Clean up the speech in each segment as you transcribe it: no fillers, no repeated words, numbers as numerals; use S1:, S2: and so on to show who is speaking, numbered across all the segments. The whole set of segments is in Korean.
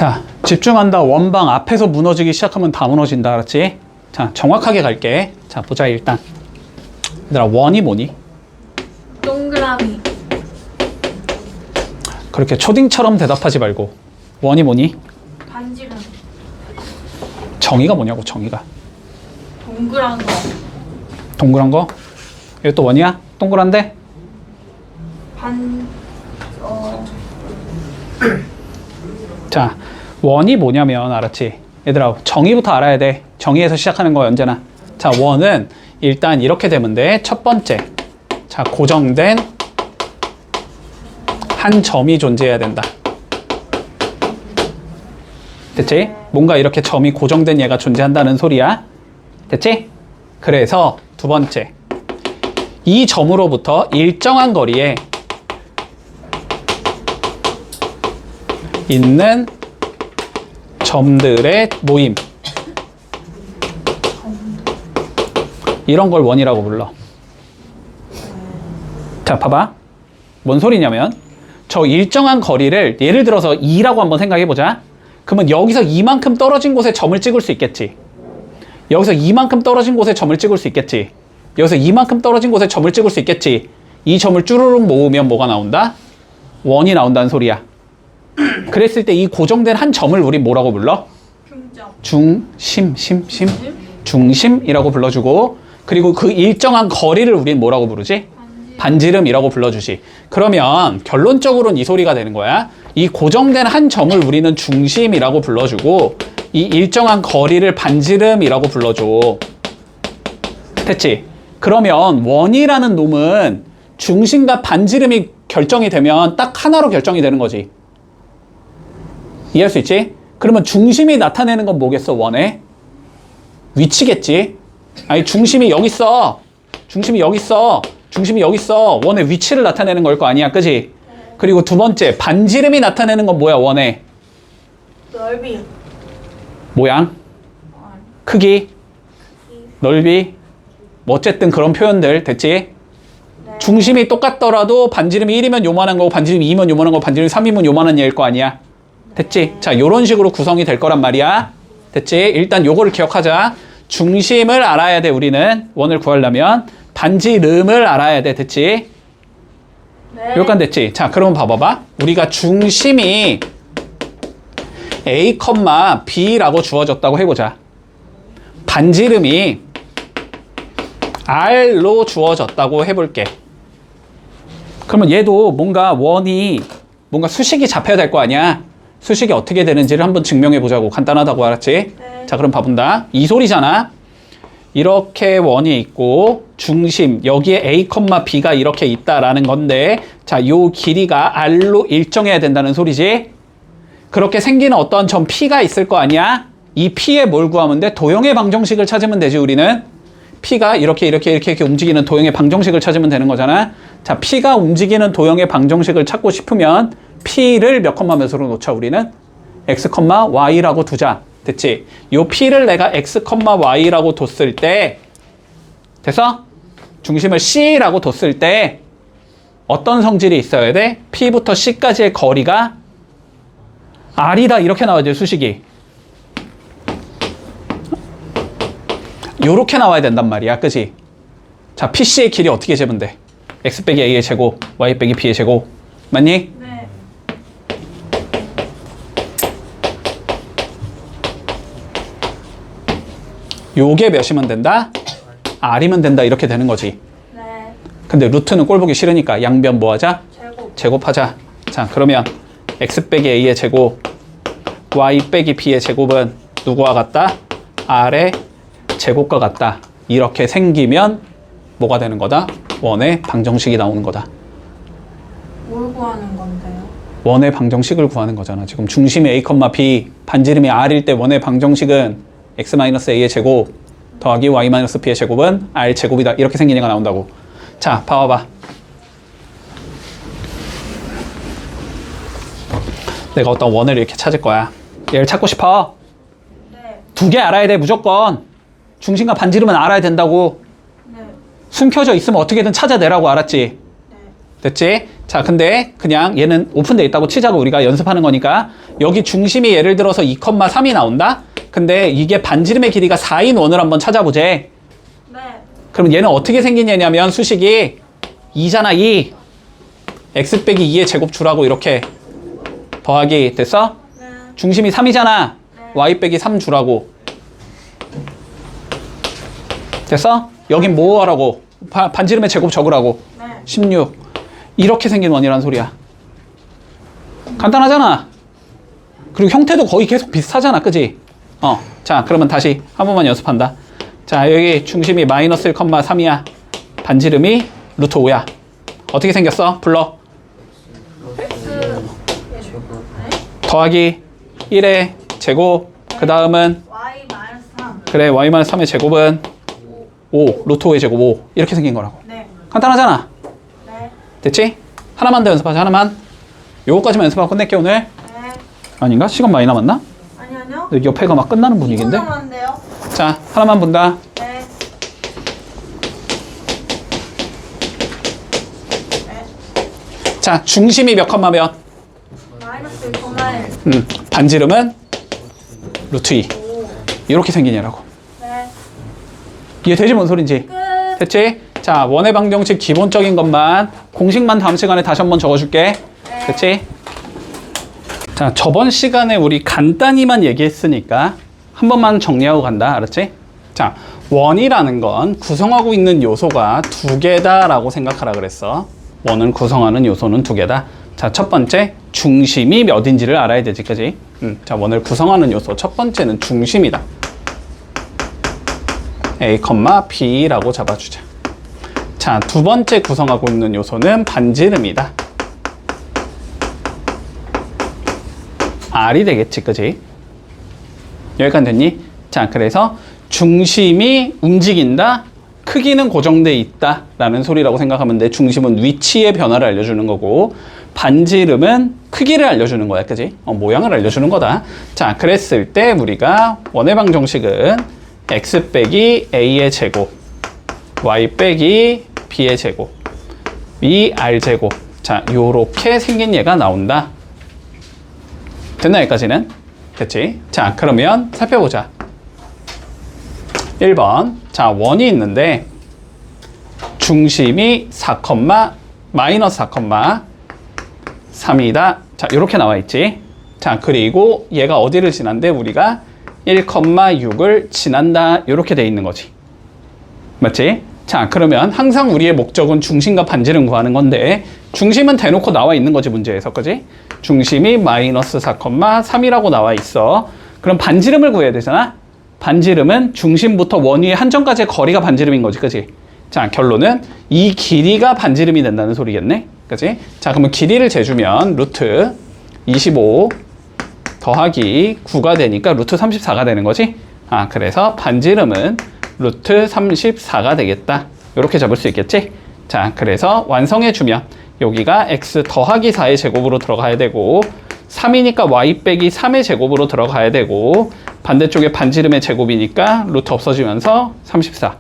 S1: 자, 집중한다. 원방 앞에서 무너지기 시작하면 다 무너진다. 알았지? 자, 정확하게 갈게. 자, 보자 일단. 얘들아, 원이 뭐니?
S2: 동그라미.
S1: 그렇게 초딩처럼 대답하지 말고. 원이 뭐니?
S2: 반지름.
S1: 정의가 뭐냐고, 정의가.
S2: 동그란 거.
S1: 동그란 거? 이거 또 원이야? 동그란데? 자, 원이 뭐냐면, 알았지? 얘들아, 정의부터 알아야 돼. 정의에서 시작하는 거야, 언제나. 자, 원은 일단 이렇게 되면 돼. 첫 번째. 자, 고정된 한 점이 존재해야 된다. 됐지? 뭔가 이렇게 점이 고정된 얘가 존재한다는 소리야. 됐지? 그래서 두 번째. 이 점으로부터 일정한 거리에 있는 점들의 모임. 이런 걸 원이라고 불러. 자, 봐봐. 뭔 소리냐면 저 일정한 거리를 예를 들어서 2라고 한번 생각해보자. 그러면 여기서 이만큼 떨어진 곳에 점을 찍을 수 있겠지. 여기서 이만큼 떨어진 곳에 점을 찍을 수 있겠지. 여기서 이만큼 떨어진 곳에 점을 찍을 수 있겠지. 이 점을 쭈루룩 모으면 뭐가 나온다? 원이 나온다는 소리야. 그랬을 때 이 고정된 한 점을 우리 뭐라고 불러? 중심이라고 불러주고, 그리고 그 일정한 거리를 우린 뭐라고 부르지? 반지름이라고 불러주지. 그러면 결론적으로는 이 소리가 되는 거야. 이 고정된 한 점을 우리는 중심이라고 불러주고, 이 일정한 거리를 반지름이라고 불러줘. 됐지? 그러면 원이라는 놈은 중심과 반지름이 결정이 되면 딱 하나로 결정이 되는 거지. 이해할 수 있지? 그러면 중심이 나타내는 건 뭐겠어, 원의? 위치겠지? 아니, 중심이 여기 있어. 중심이 여기 있어. 중심이 여기 있어. 원의 위치를 나타내는 걸 거 아니야, 그지? 그리고 두 번째, 반지름이 나타내는 건 뭐야, 원의?
S2: 넓이.
S1: 모양? 크기? 넓이? 뭐 어쨌든 그런 표현들, 됐지?
S2: 네.
S1: 중심이 똑같더라도 반지름이 1이면 요만한 거고, 반지름이 2면 요만한 거고, 반지름이 3이면 요만한 얘일 거 아니야? 됐지? 자, 요런 식으로 구성이 될 거란 말이야. 됐지? 일단 요거를 기억하자. 중심을 알아야 돼, 우리는. 원을 구하려면. 반지름을 알아야 돼, 됐지?
S2: 네.
S1: 여기까지 됐지? 자, 그러면 봐봐봐. 우리가 중심이 A, B라고 주어졌다고 해보자. 반지름이 R로 주어졌다고 해볼게. 그러면 얘도 뭔가 원이 뭔가 수식이 잡혀야 될 거 아니야? 수식이 어떻게 되는지를 한번 증명해 보자고. 간단하다고, 알았지?
S2: 네.
S1: 자, 그럼 봐본다. 이 소리잖아. 이렇게 원이 있고 중심 여기에 A, B가 이렇게 있다라는 건데, 자, 요 길이가 R로 일정해야 된다는 소리지. 그렇게 생기는 어떤 점 P가 있을 거 아니야? 이 P에 뭘 구하면 돼? 도형의 방정식을 찾으면 되지, 우리는. P가 이렇게 움직이는 도형의 방정식을 찾으면 되는 거잖아. 자, P가 움직이는 도형의 방정식을 찾고 싶으면 P를 몇 컴마 몇으로 놓자, 우리는? X, Y라고 두자. 됐지? 요 P를 내가 X, Y라고 뒀을 때, 됐어? 중심을 C라고 뒀을 때 어떤 성질이 있어야 돼? P부터 C까지의 거리가 R이다, 이렇게 나와야 돼, 수식이. 요렇게 나와야 된단 말이야, 그지? 자, PC의 길이 어떻게 재면 돼? X 빼기 A의 제곱, Y 빼기 B의 제곱. 맞니?
S2: 네.
S1: 요게 몇이면 된다? R이면 된다, 이렇게 되는 거지.
S2: 네.
S1: 근데 루트는 꼴 보기 싫으니까 양변 뭐 하자? 제곱하자. 자, 그러면 X 빼기 A의 제곱, Y 빼기 B의 제곱은 누구와 같다? R의 제곱과 같다. 이렇게 생기면 뭐가 되는 거다? 원의 방정식이 나오는 거다.
S2: 뭘 구하는 건데요?
S1: 원의 방정식을 구하는 거잖아. 지금 중심이 A, B, 반지름이 R일 때 원의 방정식은 X-A의 제곱 더하기 Y-B의 제곱은 R 제곱이다. 이렇게 생긴 얘가 나온다고. 자, 봐봐봐. 내가 어떤 원을 이렇게 찾을 거야. 얘를 찾고 싶어.
S2: 네.
S1: 두 개 알아야 돼, 무조건. 중심과 반지름은 알아야 된다고.
S2: 네.
S1: 숨겨져 있으면 어떻게든 찾아내라고, 알았지?
S2: 네.
S1: 됐지? 자, 근데 그냥 얘는 오픈돼 있다고 치자고 우리가 연습하는 거니까 여기 중심이 예를 들어서 2,3이 나온다? 근데 이게 반지름의 길이가 4인 원을 한번 찾아보재.
S2: 네.
S1: 그럼 얘는 어떻게 생긴 얘냐면 수식이 2잖아, 2. x 빼기 2의 제곱 주라고 이렇게 더하기 됐어?
S2: 네.
S1: 중심이 3이잖아.
S2: 네.
S1: y 빼기 3 주라고. 됐어? 여긴 뭐 하라고? 반지름의 제곱 적으라고.
S2: 네.
S1: 16. 이렇게 생긴 원이란 소리야. 간단하잖아. 그리고 형태도 거의 계속 비슷하잖아. 그지? 자, 그러면 다시 한 번만 연습한다. 자, 여기 중심이 마이너스 1,3이야. 반지름이 루트 5야. 어떻게 생겼어? 불러.
S2: X.
S1: 더하기 1의 제곱. 그 다음은
S2: Y 마이너스 3.
S1: 그래, y-3의 제곱은 5. 루트 5의 제곱 5. 이렇게 생긴 거라고.
S2: 네.
S1: 간단하잖아.
S2: 네.
S1: 됐지? 하나만 더 연습하자. 하나만. 요거까지만 연습하고 끝낼게 오늘.
S2: 네.
S1: 아닌가? 시간 많이 남았나?
S2: 아니요.
S1: 옆에가 막 끝나는 분위기인데?
S2: 남았는데요.
S1: 자, 하나만 본다.
S2: 네. 네.
S1: 자, 중심이 몇 컴마 몇?
S2: 마이너스 1,1.
S1: 반지름은 루트 2.
S2: 5.
S1: 이렇게 생긴 얘라고.
S2: 네.
S1: 이해되지 뭔 소린지?
S2: 끝.
S1: 됐지? 자, 원의 방정식 기본적인 것만 공식만 다음 시간에 다시 한번 적어줄게.
S2: 네.
S1: 됐지? 자, 저번 시간에 우리 간단히만 얘기했으니까 한 번만 정리하고 간다. 알았지? 자, 원이라는 건 구성하고 있는 요소가 두 개다라고 생각하라 그랬어. 원을 구성하는 요소는 두 개다. 자, 첫 번째, 중심이 몇인지를 알아야 되지, 그지? 자, 원을 구성하는 요소 첫 번째는 중심이다. A, B라고 잡아주자. 자, 두 번째 구성하고 있는 요소는 반지름이다. R이 되겠지, 그지? 여기까지 됐니? 자, 그래서 중심이 움직인다, 크기는 고정돼 있다 라는 소리라고 생각하면 돼. 중심은 위치의 변화를 알려주는 거고 반지름은 크기를 알려주는 거야, 그지? 모양을 알려주는 거다. 자, 그랬을 때 우리가 원의 방정식은 x 빼기 a의 제곱, y 빼기 b의 제곱, 위 r 제곱. 자, 요렇게 생긴 얘가 나온다. 됐나, 여기까지는? 됐지? 자, 그러면 살펴보자. 1번. 자, 원이 있는데 중심이 4, 마이너스 4,3이다. 자, 이렇게 나와 있지. 자, 그리고 얘가 어디를 지난데 우리가 1,6을 지난다. 이렇게 돼 있는 거지. 맞지? 자, 그러면 항상 우리의 목적은 중심과 반지름 구하는 건데 중심은 대놓고 나와 있는 거지, 문제에서. 그지? 중심이 마이너스 4,3이라고 나와 있어. 그럼 반지름을 구해야 되잖아. 반지름은 중심부터 원 위의 한점까지의 거리가 반지름인 거지, 그지? 자, 결론은 이 길이가 반지름이 된다는 소리겠네, 그지? 자, 그러면 길이를 재주면 루트 25 더하기 9가 되니까 루트 34가 되는 거지? 아, 그래서 반지름은 루트 34가 되겠다. 이렇게 잡을 수 있겠지? 자, 그래서 완성해주면 여기가 x 더하기 4의 제곱으로 들어가야 되고 3이니까 y 빼기 3의 제곱으로 들어가야 되고 반대쪽에 반지름의 제곱이니까 루트 없어지면서 34.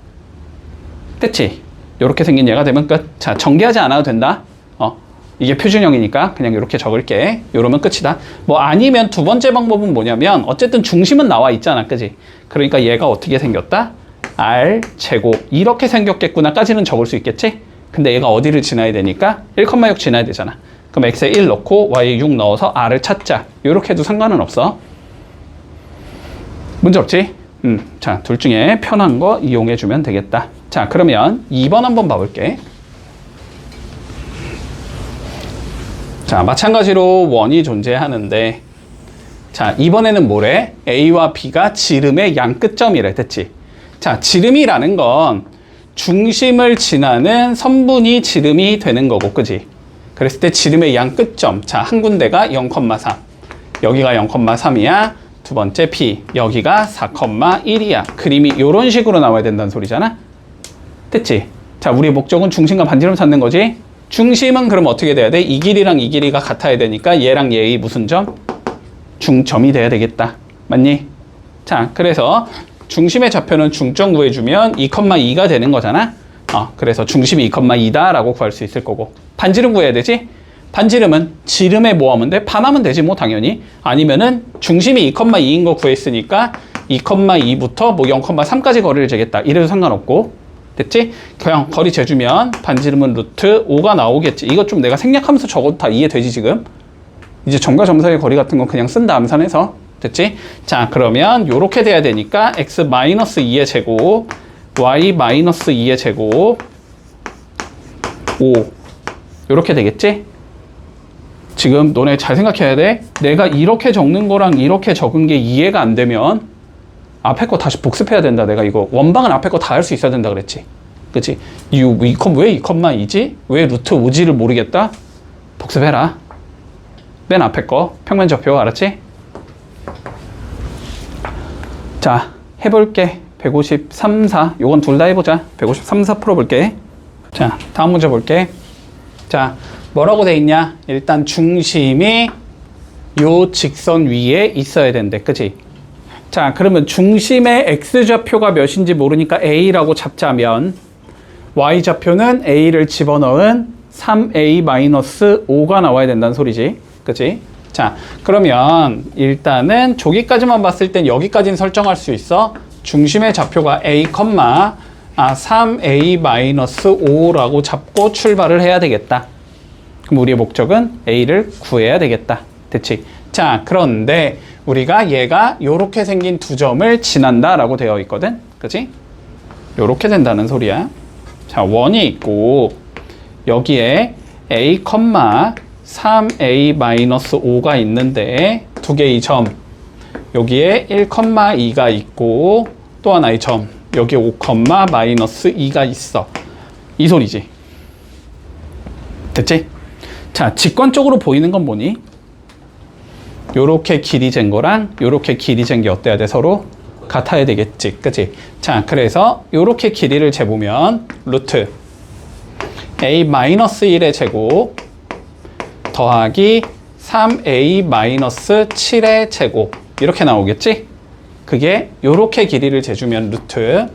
S1: 됐지? 이렇게 생긴 얘가 되면 끝. 자, 전개하지 않아도 된다. 이게 표준형이니까 그냥 이렇게 적을게. 이러면 끝이다. 뭐 아니면 두 번째 방법은 뭐냐면 어쨌든 중심은 나와 있잖아, 그지? 그러니까 얘가 어떻게 생겼다? r 제곱 이렇게 생겼겠구나까지는 적을 수 있겠지? 근데 얘가 어디를 지나야 되니까 1,6 지나야 되잖아. 그럼 x에 1 넣고 y에 6 넣어서 r을 찾자. 이렇게 해도 상관은 없어. 문제 없지? 자, 둘 중에 편한 거 이용해주면 되겠다. 자, 그러면 2번 한번 봐볼게. 자, 마찬가지로 원이 존재하는데 자, 이번에는 뭐래? A와 B가 지름의 양 끝점이래. 됐지? 자, 지름이라는 건 중심을 지나는 선분이 지름이 되는 거고, 그지? 그랬을 때 지름의 양 끝점. 자, 한 군데가 0,3. 여기가 0,3이야. 두 번째 P. 여기가 4,1이야. 그림이 이런 식으로 나와야 된다는 소리잖아? 됐지? 자, 우리 목적은 중심과 반지름 찾는 거지? 중심은 그럼 어떻게 돼야 돼? 이 길이랑 이 길이가 같아야 되니까 얘랑 얘의 무슨 점? 중점이 돼야 되겠다. 맞니? 자, 그래서 중심의 좌표는 중점 구해주면 2,2가 되는 거잖아? 그래서 중심이 2,2다 라고 구할 수 있을 거고. 반지름 구해야 되지? 반지름은 지름에 뭐 하면 돼? 반하면 되지 뭐 당연히. 아니면은 중심이 2,2인 거 구했으니까 2,2부터 뭐 0,3까지 거리를 재겠다. 이래도 상관없고. 됐지? 그냥 거리 재주면 반지름은 루트 5가 나오겠지. 이거 좀 내가 생략하면서 적어도 다 이해되지 지금? 이제 점과 점 사이의 거리 같은 건 그냥 쓴다 암산해서. 됐지? 자, 그러면 요렇게 돼야 되니까 x-2의 제곱 y-2의 제곱 5 요렇게 되겠지? 지금 너네 잘 생각해야 돼. 내가 이렇게 적는 거랑 이렇게 적은 게 이해가 안 되면 앞에 거 다시 복습해야 된다. 내가 이거 원방은 앞에 거 다 할 수 있어야 된다 그랬지. 그치? 왜 2,2지? 왜 루트 5지를 모르겠다? 복습해라. 맨 앞에 거 평면좌표 알았지? 자, 해볼게. 153, 4 요건 둘 다 해보자. 153, 4 풀어볼게. 자, 다음 문제 볼게. 자, 뭐라고 돼 있냐? 일단 중심이 요 직선 위에 있어야 된대. 그치? 자, 그러면 중심의 x좌표가 몇인지 모르니까 a라고 잡자면 y좌표는 a를 집어넣은 3a-5가 나와야 된다는 소리지. 그치? 자, 그러면 일단은 저기까지만 봤을 땐 여기까지는 설정할 수 있어. 중심의 좌표가 a, 3a-5라고 잡고 출발을 해야 되겠다. 그럼 우리의 목적은 a를 구해야 되겠다. 됐지? 자, 그런데 우리가 얘가 요렇게 생긴 두 점을 지난다 라고 되어 있거든. 그치? 요렇게 된다는 소리야. 자, 원이 있고 여기에 a, 3a-5가 있는데 두 개의 점 여기에 1,2가 있고 또 하나의 점 여기 5,-2가 있어. 이 소리지. 됐지? 자, 직관적으로 보이는 건 뭐니? 요렇게 길이 잰 거랑 요렇게 길이 잰 게 어때야 돼? 서로 같아야 되겠지. 그치? 자, 그래서 요렇게 길이를 재보면 루트 a-1의 제곱 더하기 3a-7의 제곱 이렇게 나오겠지? 그게 요렇게 길이를 재주면 루트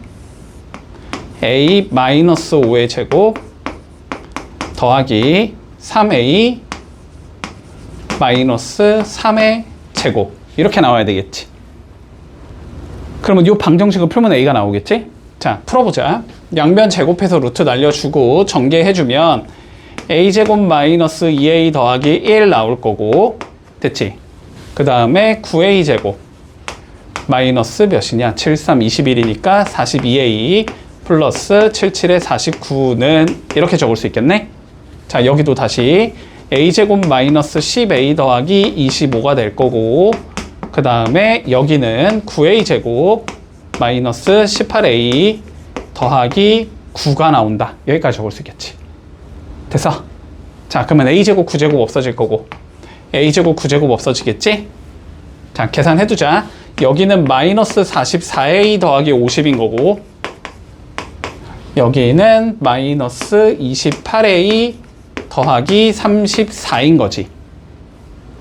S1: a-5의 제곱 더하기 3a-3의 제곱 이렇게 나와야 되겠지. 그러면 이 방정식을 풀면 a가 나오겠지? 자, 풀어보자. 양변 제곱해서 루트 날려주고 전개해주면 a제곱 마이너스 2a 더하기 1 나올 거고 됐지? 그 다음에 9a제곱 마이너스 몇이냐? 7, 3, 21이니까 42a 플러스 77에 49는 이렇게 적을 수 있겠네? 자, 여기도 다시 a제곱 마이너스 10a 더하기 25가 될 거고 그 다음에 여기는 9a제곱 마이너스 18a 더하기 9가 나온다. 여기까지 적을 수 있겠지. 됐어? 자, 그러면 a제곱 9제곱 없어질 거고 a제곱 9제곱 없어지겠지? 자, 계산해두자. 여기는 마이너스 44a 더하기 50인 거고 여기는 마이너스 28a 더하기 34인 거지.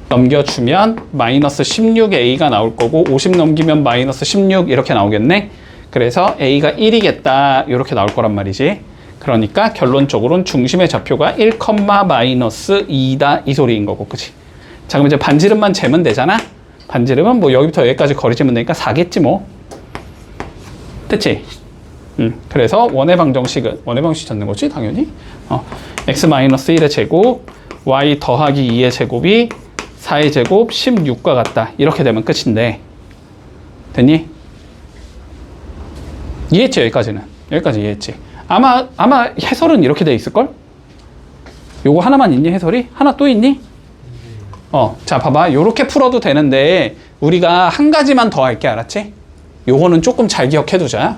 S1: 넘겨주면 마이너스 16a가 나올 거고 50 넘기면 마이너스 16 이렇게 나오겠네. 그래서 a가 1이겠다 이렇게 나올 거란 말이지. 그러니까 결론적으로는 중심의 좌표가 1, 마이너스 2다 이 소리인 거고. 그치? 자, 그럼 이제 반지름만 재면 되잖아. 반지름은 뭐 여기부터 여기까지 거리 재면 되니까 4겠지 뭐. 됐지? 그래서 원의 방정식은 원의 방식 찾는 거지 당연히. x-1의 제곱 y 더하기 2의 제곱이 4의 제곱 16과 같다. 이렇게 되면 끝인데 됐니? 이해했지? 여기까지는. 여기까지 이해했지? 아마 해설은 이렇게 돼 있을걸? 요거 하나만 있니 해설이? 하나 또 있니? 자, 봐봐. 요렇게 풀어도 되는데 우리가 한 가지만 더 할게. 알았지? 요거는 조금 잘 기억해두자.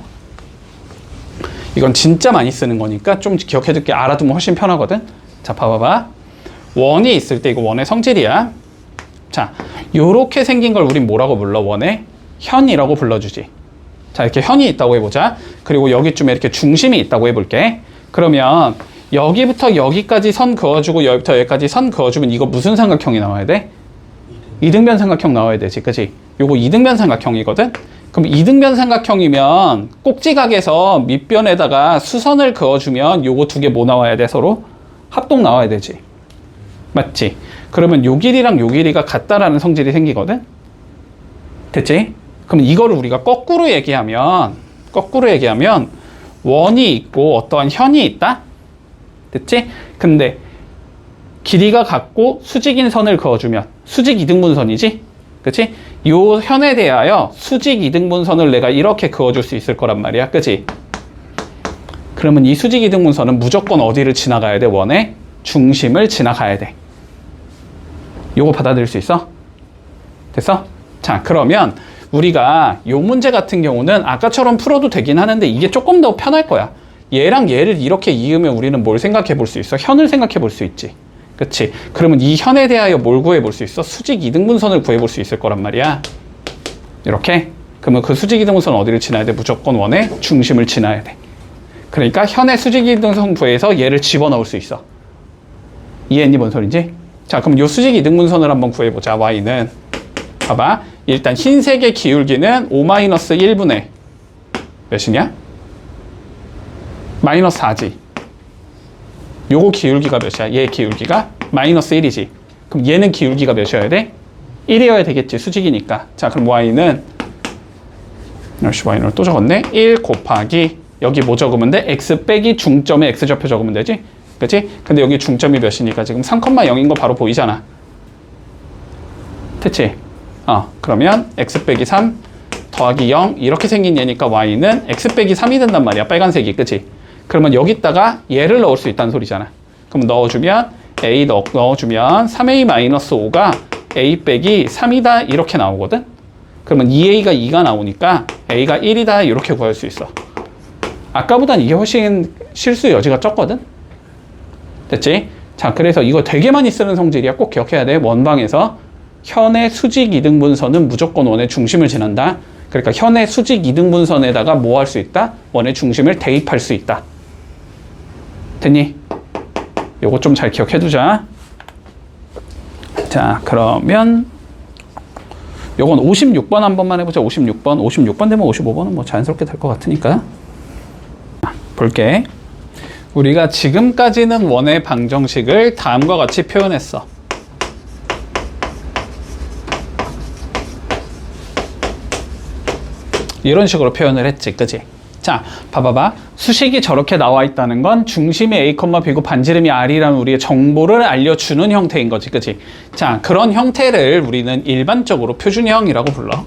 S1: 이건 진짜 많이 쓰는 거니까 좀 기억해둘게. 알아두면 훨씬 편하거든. 자, 봐봐봐. 원이 있을 때 이거 원의 성질이야. 자, 요렇게 생긴 걸 우린 뭐라고 불러? 원의 현이라고 불러주지. 자, 이렇게 현이 있다고 해보자. 그리고 여기쯤에 이렇게 중심이 있다고 해볼게. 그러면 여기부터 여기까지 선 그어주고 여기부터 여기까지 선 그어주면 이거 무슨 삼각형이 나와야 돼? 이등변 삼각형 나와야 되지. 그치? 요거 이등변 삼각형이거든? 그럼 이등변 삼각형이면 꼭지각에서 밑변에다가 수선을 그어주면 요거 두 개 뭐 나와야 돼? 서로 합동 나와야 되지. 맞지? 그러면 요 길이랑 요 길이가 같다라는 성질이 생기거든? 됐지? 그럼 이거를 우리가 거꾸로 얘기하면 원이 있고 어떠한 현이 있다? 됐지? 근데 길이가 같고 수직인 선을 그어주면 수직 이등분선이지? 그치? 요 현에 대하여 수직 이등분선을 내가 이렇게 그어줄 수 있을 거란 말이야. 그치? 그러면 이 수직 이등분선은 무조건 어디를 지나가야 돼? 원의 중심을 지나가야 돼. 요거 받아들일 수 있어? 됐어? 자, 그러면 우리가 요 문제 같은 경우는 아까처럼 풀어도 되긴 하는데 이게 조금 더 편할 거야. 얘랑 얘를 이렇게 이으면 우리는 뭘 생각해 볼 수 있어? 현을 생각해 볼 수 있지. 그치? 그러면 이 현에 대하여 뭘 구해 볼 수 있어? 수직 이등분선을 구해 볼 수 있을 거란 말이야. 이렇게? 그러면 그 수직 이등분선 어디를 지나야 돼? 무조건 원의 중심을 지나야 돼. 그러니까 현의 수직 이등분선 구해서 얘를 집어넣을 수 있어. 이해했니? 뭔 소린지? 자, 그럼 요 수직 이등분선을 한번 구해보자. y는 봐봐. 일단 흰색의 기울기는 5-1분의 몇이냐? 마이너스 4지. 요거 기울기가 몇이야? 얘 기울기가 마이너스 1이지. 그럼 얘는 기울기가 몇이어야 돼? 1이어야 되겠지. 수직이니까. 자, 그럼 y는 y는 또 적었네. 1 곱하기 여기 뭐 적으면 돼? x 빼기 중점에 x좌표 적으면 되지? 그치? 근데 여기 중점이 몇이니까 지금 3,0인 거 바로 보이잖아. 됐지? 그러면 x 빼기 3 더하기 0 이렇게 생긴 얘니까 y는 x 빼기 3이 된단 말이야. 빨간색이. 그치? 그러면 여기다가 얘를 넣을 수 있다는 소리잖아. 그럼 넣어주면 a 넣어주면 3a-5가 a 빼기 3이다 이렇게 나오거든? 그러면 2a가 2가 나오니까 a가 1이다 이렇게 구할 수 있어. 아까보단 이게 훨씬 실수 여지가 적거든? 됐지? 자, 그래서 이거 되게 많이 쓰는 성질이야. 꼭 기억해야 돼. 원방에서 현의 수직 이등분선은 무조건 원의 중심을 지난다. 그러니까 현의 수직 이등분선에다가 뭐 할 수 있다? 원의 중심을 대입할 수 있다. 됐니? 요거 좀 잘 기억해두자. 자, 그러면 요건 56번 한 번만 해보자. 56번 되면 55번은 뭐 자연스럽게 될 것 같으니까. 볼게. 우리가 지금까지는 원의 방정식을 다음과 같이 표현했어. 이런 식으로 표현을 했지, 그지? 자, 봐봐봐. 수식이 저렇게 나와 있다는 건 중심이 A, B고 반지름이 R이라는 우리의 정보를 알려주는 형태인 거지, 그지? 자, 그런 형태를 우리는 일반적으로 표준형이라고 불러.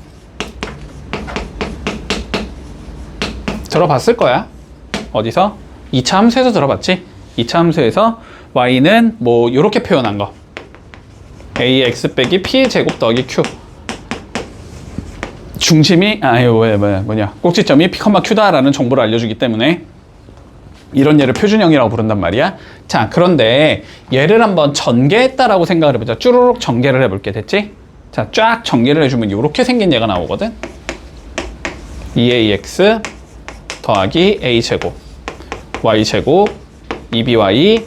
S1: 들어봤을 거야. 어디서? 2차 함수에서 들어봤지? 2차 함수에서 y는 뭐 이렇게 표현한 거. ax 빼기 p의 제곱 더하기 q. 중심이 꼭지점이 p, q다라는 정보를 알려주기 때문에 이런 얘를 표준형이라고 부른단 말이야. 자, 그런데 얘를 한번 전개했다라고 생각을 해보자. 쭈루룩 전개를 해볼게. 됐지? 자, 쫙 전개를 해주면 이렇게 생긴 얘가 나오거든. 2ax 더하기 a제곱 y제곱 2by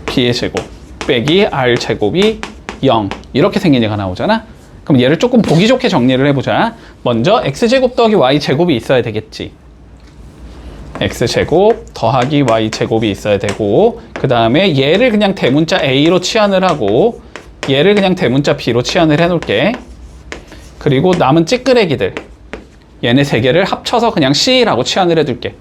S1: b의 제곱 빼기 r제곱이 0 이렇게 생긴 얘가 나오잖아. 그럼 얘를 조금 보기 좋게 정리를 해보자. 먼저 x제곱 더하기 y제곱이 있어야 되겠지. x제곱 더하기 y제곱이 있어야 되고, 그 다음에 얘를 그냥 대문자 a로 치환을 하고 얘를 그냥 대문자 b로 치환을 해놓을게. 그리고 남은 찌끄레기들 얘네 세 개를 합쳐서 그냥 c라고 치환을 해둘게.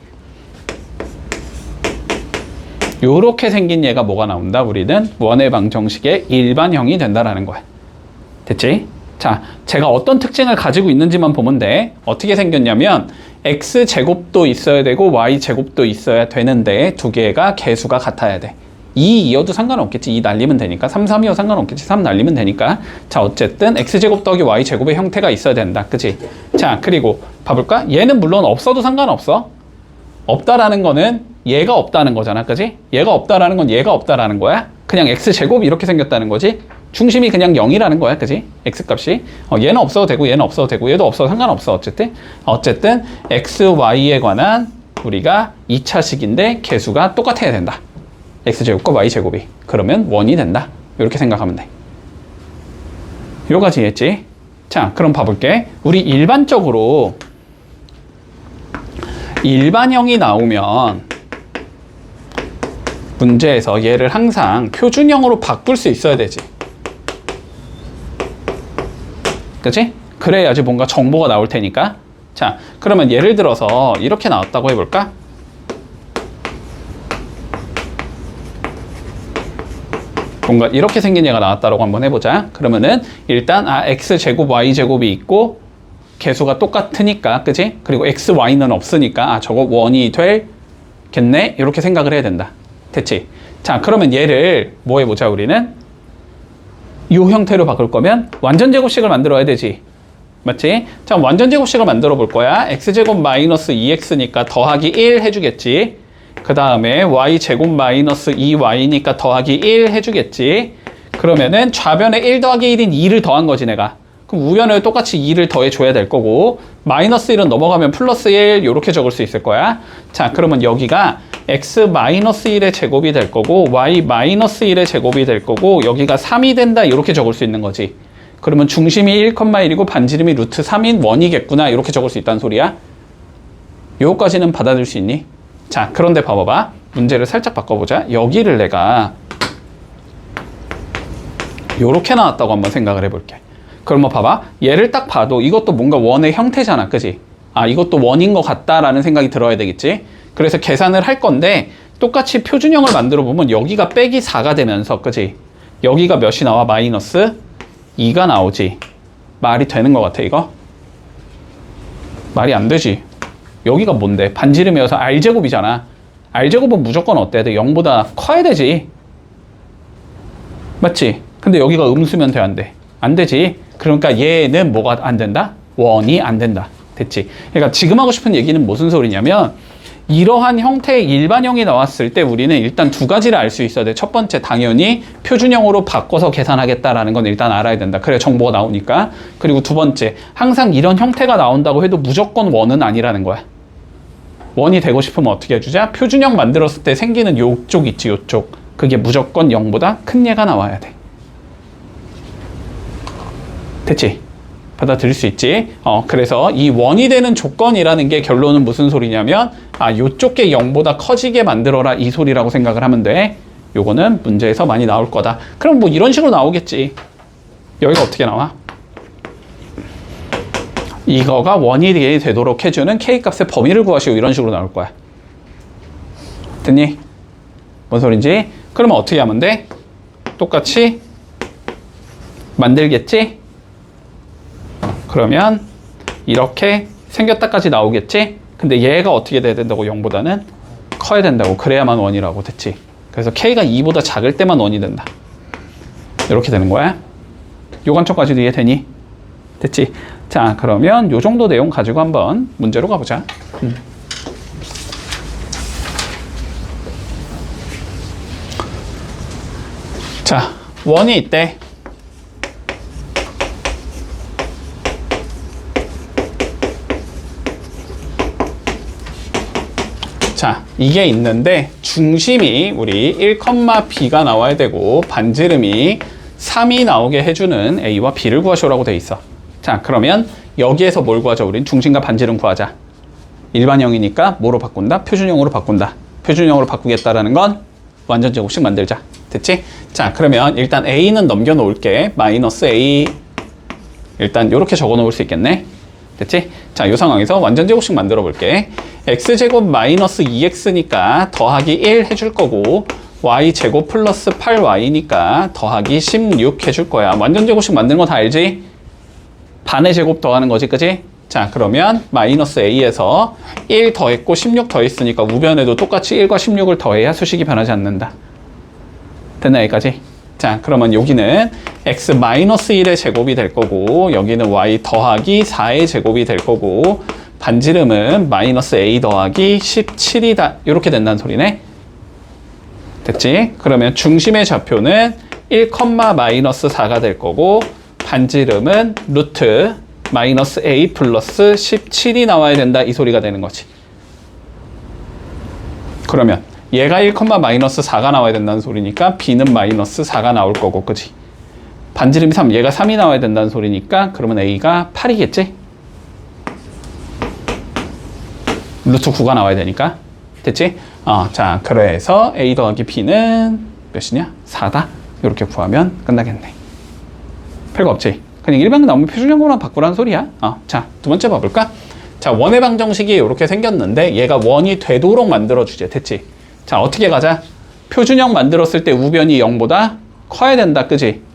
S1: 요렇게 생긴 얘가 뭐가 나온다? 우리는 원의 방정식의 일반형이 된다라는 거야. 됐지? 자, 제가 어떤 특징을 가지고 있는지만 보면 돼. 어떻게 생겼냐면 x제곱도 있어야 되고 y제곱도 있어야 되는데 두 개가 개수가 같아야 돼. 2이어도 상관없겠지. 2 날리면 되니까. 3, 3이어 상관없겠지. 3 날리면 되니까. 자, 어쨌든 x제곱 더하기 y제곱의 형태가 있어야 된다. 그치? 자, 그리고 봐볼까? 얘는 물론 없어도 상관없어. 없다라는 거는 얘가 없다는 거잖아. 그치? 얘가 없다라는 건 얘가 없다라는 거야. 그냥 x제곱이 이렇게 생겼다는 거지. 중심이 그냥 0이라는 거야. 그치? x값이. 얘는 없어도 되고 얘는 없어도 되고 얘도 없어도 상관없어. 어쨌든 x, y에 관한 우리가 2차식인데 개수가 똑같아야 된다. x제곱과 y제곱이. 그러면 원이 된다. 이렇게 생각하면 돼. 요까지 했지? 자, 그럼 봐볼게. 우리 일반적으로 일반형이 나오면 문제에서 얘를 항상 표준형으로 바꿀 수 있어야 되지. 그치? 그래야지 뭔가 정보가 나올 테니까. 자, 그러면 예를 들어서 이렇게 나왔다고 해볼까? 뭔가 이렇게 생긴 얘가 나왔다고 한번 해보자. 그러면은 일단 x제곱 y제곱이 있고 개수가 똑같으니까, 그치? 그리고 xy는 없으니까 저거 원이 되겠네? 이렇게 생각을 해야 된다. 됐지? 자, 그러면 얘를 뭐 해보자. 우리는 이 형태로 바꿀 거면 완전 제곱식을 만들어야 되지. 맞지? 자, 완전 제곱식을 만들어 볼 거야. x제곱 마이너스 2x니까 더하기 1 해주겠지. 그 다음에 y제곱 마이너스 2y니까 더하기 1 해주겠지. 그러면은 좌변에 1 더하기 1인 2를 더한 거지 내가. 그럼 우변에 똑같이 2를 더해줘야 될 거고, 마이너스 1은 넘어가면 플러스 1 이렇게 적을 수 있을 거야. 자, 그러면 여기가 x 마이너스 1의 제곱이 될 거고 y 마이너스 1의 제곱이 될 거고, 여기가 3이 된다 이렇게 적을 수 있는 거지. 그러면 중심이 1,1이고 반지름이 루트 3인 원이겠구나 이렇게 적을 수 있다는 소리야. 요거까지는 받아들일 수 있니? 자, 그런데 봐봐봐. 문제를 살짝 바꿔보자. 여기를 내가 요렇게 나왔다고 한번 생각을 해볼게. 그러면 봐봐. 얘를 딱 봐도 이것도 뭔가 원의 형태잖아. 그지? 이것도 원인 것 같다라는 생각이 들어야 되겠지? 그래서 계산을 할 건데 똑같이 표준형을 만들어 보면 여기가 빼기 4가 되면서, 그지? 여기가 몇이 나와? 마이너스 2가 나오지. 말이 되는 것 같아 이거? 말이 안 되지. 여기가 뭔데? 반지름이어서 r제곱이잖아. r제곱은 무조건 어때야 돼? 0보다 커야 되지. 맞지? 근데 여기가 음수면 돼, 안 돼? 안 되지. 그러니까 얘는 뭐가 안 된다? 원이 안 된다. 됐지? 그러니까 지금 하고 싶은 얘기는 무슨 소리냐면, 이러한 형태의 일반형이 나왔을 때 우리는 일단 두 가지를 알 수 있어야 돼. 첫 번째, 당연히 표준형으로 바꿔서 계산하겠다라는 건 일단 알아야 된다. 그래야 정보가 나오니까. 그리고 두 번째, 항상 이런 형태가 나온다고 해도 무조건 원은 아니라는 거야. 원이 되고 싶으면 어떻게 해주자? 표준형 만들었을 때 생기는 요쪽 있지, 요쪽. 그게 무조건 0보다 큰 얘가 나와야 돼. 됐지? 받아들일 수 있지? 그래서 이 원이 되는 조건이라는 게 결론은 무슨 소리냐면, 요쪽 게 0보다 커지게 만들어라 이 소리라고 생각을 하면 돼. 요거는 문제에서 많이 나올 거다. 그럼 뭐 이런 식으로 나오겠지. 여기가 어떻게 나와? 이거가 원이 되도록 해주는 K값의 범위를 구하시오. 이런 식으로 나올 거야. 됐니? 뭔 소린지? 그러면 어떻게 하면 돼? 똑같이 만들겠지? 그러면 이렇게 생겼다까지 나오겠지? 근데 얘가 어떻게 돼야 된다고? 0보다는 커야 된다고. 그래야만 원이라고. 됐지? 그래서 K가 2보다 작을 때만 원이 된다. 이렇게 되는 거야. 요 관점까지도 이해되니? 됐지? 자, 그러면 요 정도 내용 가지고 한번 문제로 가보자. 자, 원이 있대. 자, 이게 있는데 중심이 우리 1,b가 나와야 되고 반지름이 3이 나오게 해주는 a와 b를 구하시오라고 돼 있어. 자, 그러면 여기에서 뭘 구하자? 우린 중심과 반지름 구하자. 일반형이니까 뭐로 바꾼다? 표준형으로 바꾼다. 표준형으로 바꾸겠다라는 건 완전 제곱식 만들자. 됐지? 자, 그러면 일단 a는 넘겨 놓을게. 마이너스 a. 일단 이렇게 적어 놓을 수 있겠네. 됐지? 자, 이 상황에서 완전 제곱식 만들어 볼게. x제곱 마이너스 2x니까 더하기 1 해줄 거고, y제곱 플러스 8y니까 더하기 16 해줄 거야. 완전 제곱식 만드는 거 다 알지? 반의 제곱 더하는 거지, 그지? 자, 그러면 마이너스 a에서 1 더했고 16 더했으니까 우변에도 똑같이 1과 16을 더해야 수식이 변하지 않는다. 됐나, 여기까지? 자, 그러면 여기는 x 마이너스 1의 제곱이 될 거고, 여기는 y 더하기 4의 제곱이 될 거고, 반지름은 마이너스 a 더하기 17이다. 이렇게 된다는 소리네. 됐지? 그러면 중심의 좌표는 1, 마이너스 4가 될 거고, 반지름은 루트 마이너스 a 플러스 17이 나와야 된다. 이 소리가 되는 거지. 그러면 얘가 1, 마이너스 4가 나와야 된다는 소리니까 b는 마이너스 4가 나올 거고, 그지? 반지름이 3, 얘가 3이 나와야 된다는 소리니까 그러면 A가 8이겠지? 루트 9가 나와야 되니까. 됐지? 자, 그래서 A 더하기 B는 몇이냐? 4다. 이렇게 구하면 끝나겠네. 별거 없지? 그냥 일반 나오면 표준형으로만 바꾸라는 소리야. 자, 두 번째 봐볼까? 자, 원의 방정식이 이렇게 생겼는데 얘가 원이 되도록 만들어주지. 됐지? 자, 어떻게 가자? 표준형 만들었을 때 우변이 0보다 커야 된다. 그지?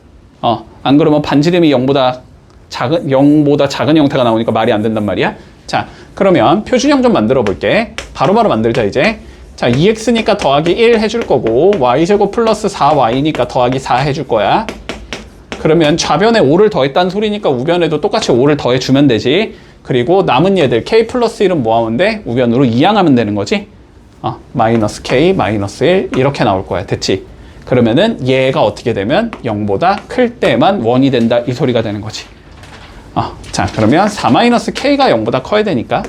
S1: 안 그러면 반지름이 0보다 작은 형태가 나오니까 말이 안 된단 말이야. 자, 그러면 표준형 좀 만들어 볼게. 바로바로 만들자, 이제. 자, 2x니까 더하기 1 해줄 거고, y제곱 플러스 4y니까 더하기 4 해줄 거야. 그러면 좌변에 5를 더했다는 소리니까 우변에도 똑같이 5를 더해주면 되지. 그리고 남은 얘들 k 플러스 1은 뭐 하면 돼? 우변으로 이항하면 되는 거지. 마이너스 k, 마이너스 1 이렇게 나올 거야. 됐지? 그러면은 얘가 어떻게 되면 0보다 클 때만 원이 된다 이 소리가 되는 거지. 자, 그러면 4-k가 0보다 커야 되니까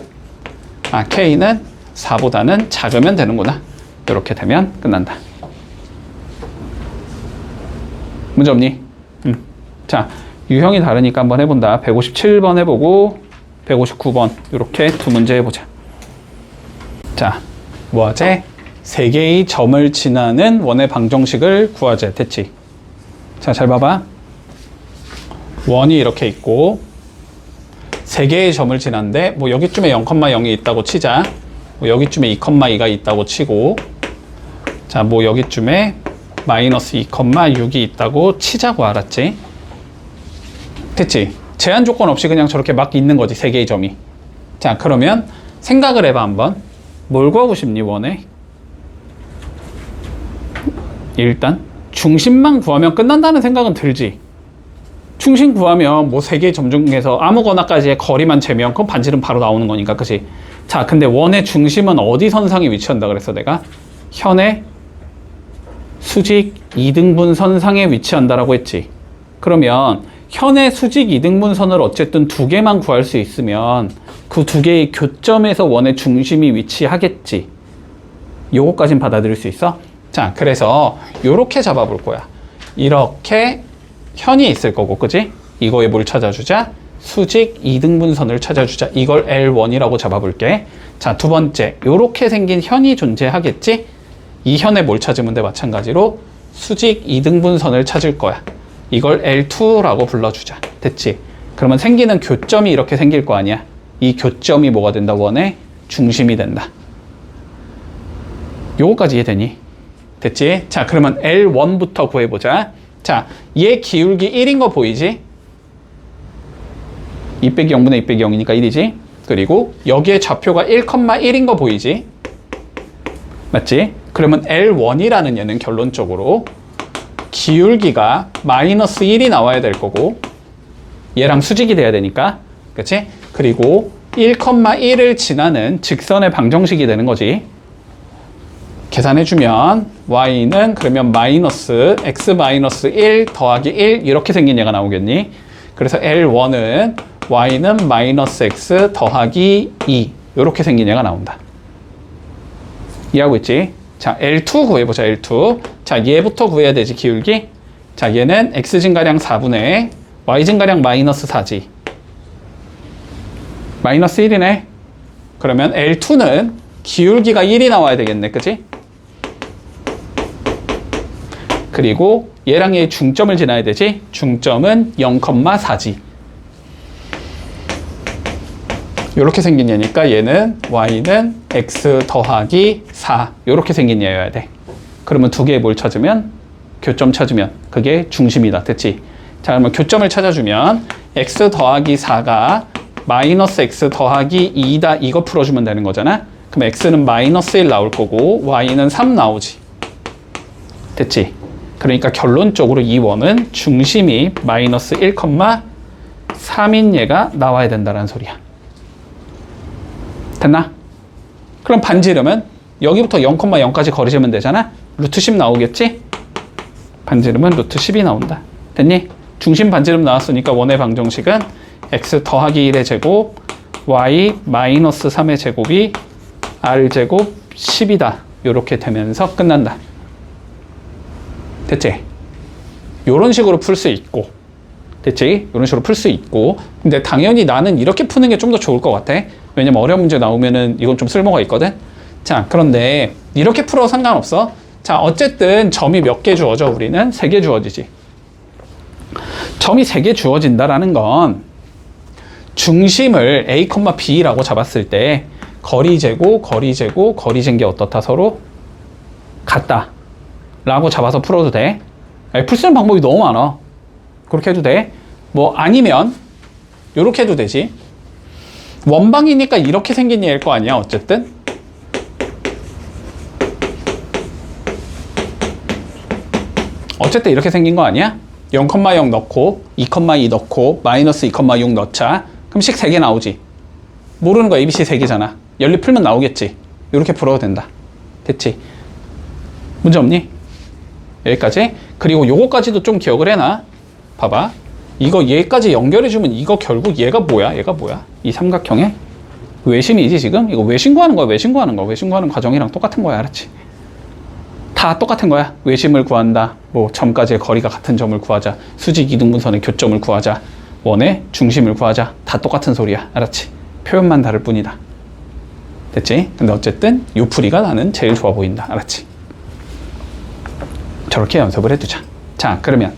S1: k는 4보다는 작으면 되는구나. 이렇게 되면 끝난다. 문제 없니? 자, 유형이 다르니까 한번 해본다. 157번 해보고 159번 이렇게 두 문제 해보자. 자, 뭐하지? 세 개의 점을 지나는 원의 방정식을 구하자. 됐지? 자, 잘 봐봐. 원이 이렇게 있고 세 개의 점을 지나는데 뭐 여기쯤에 0,0이 있다고 치자. 뭐 여기쯤에 2,2가 있다고 치고, 자, 뭐 여기쯤에 마이너스 2,6이 있다고 치자고. 알았지? 됐지? 제한 조건 없이 그냥 저렇게 막 있는 거지, 세 개의 점이. 자, 그러면 생각을 해봐. 한번 뭘 구하고 싶니? 원에 일단 중심만 구하면 끝난다는 생각은 들지. 중심 구하면 뭐 세 개의 점 중에서 아무거나까지의 거리만 재면 그건 반지름 바로 나오는 거니까. 그치? 자, 근데 원의 중심은 어디 선상에 위치한다 그랬어 내가? 현의 수직 2등분 선상에 위치한다라고 했지. 그러면 현의 수직 2등분 선을 어쨌든 두 개만 구할 수 있으면 그 두 개의 교점에서 원의 중심이 위치하겠지. 요거까진 받아들일 수 있어? 자, 그래서 요렇게 잡아볼 거야. 이렇게 현이 있을 거고, 그지? 이거에 뭘 찾아주자? 수직 2등분 선을 찾아주자. 이걸 L1이라고 잡아볼게. 자, 두 번째, 요렇게 생긴 현이 존재하겠지? 이 현에 뭘 찾으면 돼? 마찬가지로 수직 2등분 선을 찾을 거야. 이걸 L2라고 불러주자. 됐지? 그러면 생기는 교점이 이렇게 생길 거 아니야? 이 교점이 뭐가 된다? 원의 중심이 된다. 요거까지 이해되니? 됐지? 자, 그러면 L1부터 구해보자. 자, 얘 기울기 1인 거 보이지? 2 빼기 0분의 2 빼기 0이니까 1이지? 그리고 여기에 좌표가 1,1인 거 보이지? 맞지? 그러면 L1이라는 얘는 결론적으로 기울기가 마이너스 1이 나와야 될 거고, 얘랑 수직이 돼야 되니까. 그치? 그리고 1,1을 지나는 직선의 방정식이 되는 거지. 계산해주면 y는 그러면 마이너스 x 마이너스 1 더하기 1 이렇게 생긴 얘가 나오겠니? 그래서 L1은 y는 마이너스 x 더하기 2 이렇게 생긴 얘가 나온다. 이해하고 있지? 자, L2 구해보자. L2. 자, 얘부터 구해야 되지, 기울기. 자, 얘는 x진가량 4분의 y진가량 마이너스 4지. 마이너스 1이네. 그러면 L2는 기울기가 1이 나와야 되겠네. 그치? 그리고 얘랑 얘 중점을 지나야 되지. 중점은 0,4지. 이렇게 생긴 얘니까 얘는 y는 x 더하기 4 이렇게 생긴 얘여야 돼. 그러면 두 개의 뭘 찾으면? 교점 찾으면 그게 중심이다. 됐지? 자, 그러면 교점을 찾아주면 x 더하기 4가 마이너스 x 더하기 2다. 이거 풀어주면 되는 거잖아. 그럼 x는 마이너스 1 나올 거고 y는 3 나오지. 됐지? 그러니까 결론적으로 이 원은 중심이 마이너스 1,3인 얘가 나와야 된다는 소리야. 됐나? 그럼 반지름은 여기부터 0,0까지 거리 재면 되잖아? 루트 10 나오겠지? 반지름은 루트 10이 나온다. 됐니? 중심 반지름 나왔으니까 원의 방정식은 x 더하기 1의 제곱 y 마이너스 3의 제곱이 r제곱 10이다. 이렇게 되면서 끝난다. 됐지? 요런 식으로 풀 수 있고, 됐지? 이런 식으로 풀 수 있고. 근데 당연히 나는 이렇게 푸는 게 좀 더 좋을 것 같아. 왜냐면 어려운 문제 나오면은 이건 좀 쓸모가 있거든. 자, 그런데 이렇게 풀어도 상관없어. 자, 어쨌든 점이 몇 개 주어져? 우리는 3개 주어지지. 점이 3개 주어진다라는 건 중심을 A, B라고 잡았을 때 거리제곱, 거리제곱, 거리제인 게 어떻다? 서로 같다 라고 잡아서 풀어도 돼. 풀 수 있는 방법이 너무 많아. 그렇게 해도 돼. 뭐 아니면 이렇게 해도 되지. 원방이니까 이렇게 생긴 얘일 거 아니야. 어쨌든 이렇게 생긴 거 아니야? 0,0 넣고 2,2 넣고 마이너스 2,6 넣자. 그럼 식 3개 나오지. 모르는 거 ABC 3개잖아. 연립 풀면 나오겠지. 이렇게 풀어도 된다. 됐지? 문제 없니? 여기까지. 그리고 요거까지도 좀 기억을 해놔. 봐봐. 이거 얘까지 연결해주면 이거 결국 얘가 뭐야? 얘가 뭐야? 이 삼각형의 외심이지 지금? 이거 외심 구하는 거야. 외심 구하는 거. 외심 구하는 과정이랑 똑같은 거야. 알았지? 다 똑같은 거야. 외심을 구한다. 뭐 점까지의 거리가 같은 점을 구하자. 수직 이등분선의 교점을 구하자. 원의 중심을 구하자. 다 똑같은 소리야. 알았지? 표현만 다를 뿐이다. 됐지? 근데 어쨌든 요 풀이가 나는 제일 좋아 보인다. 알았지? 저렇게 연습을 해두자. 자, 그러면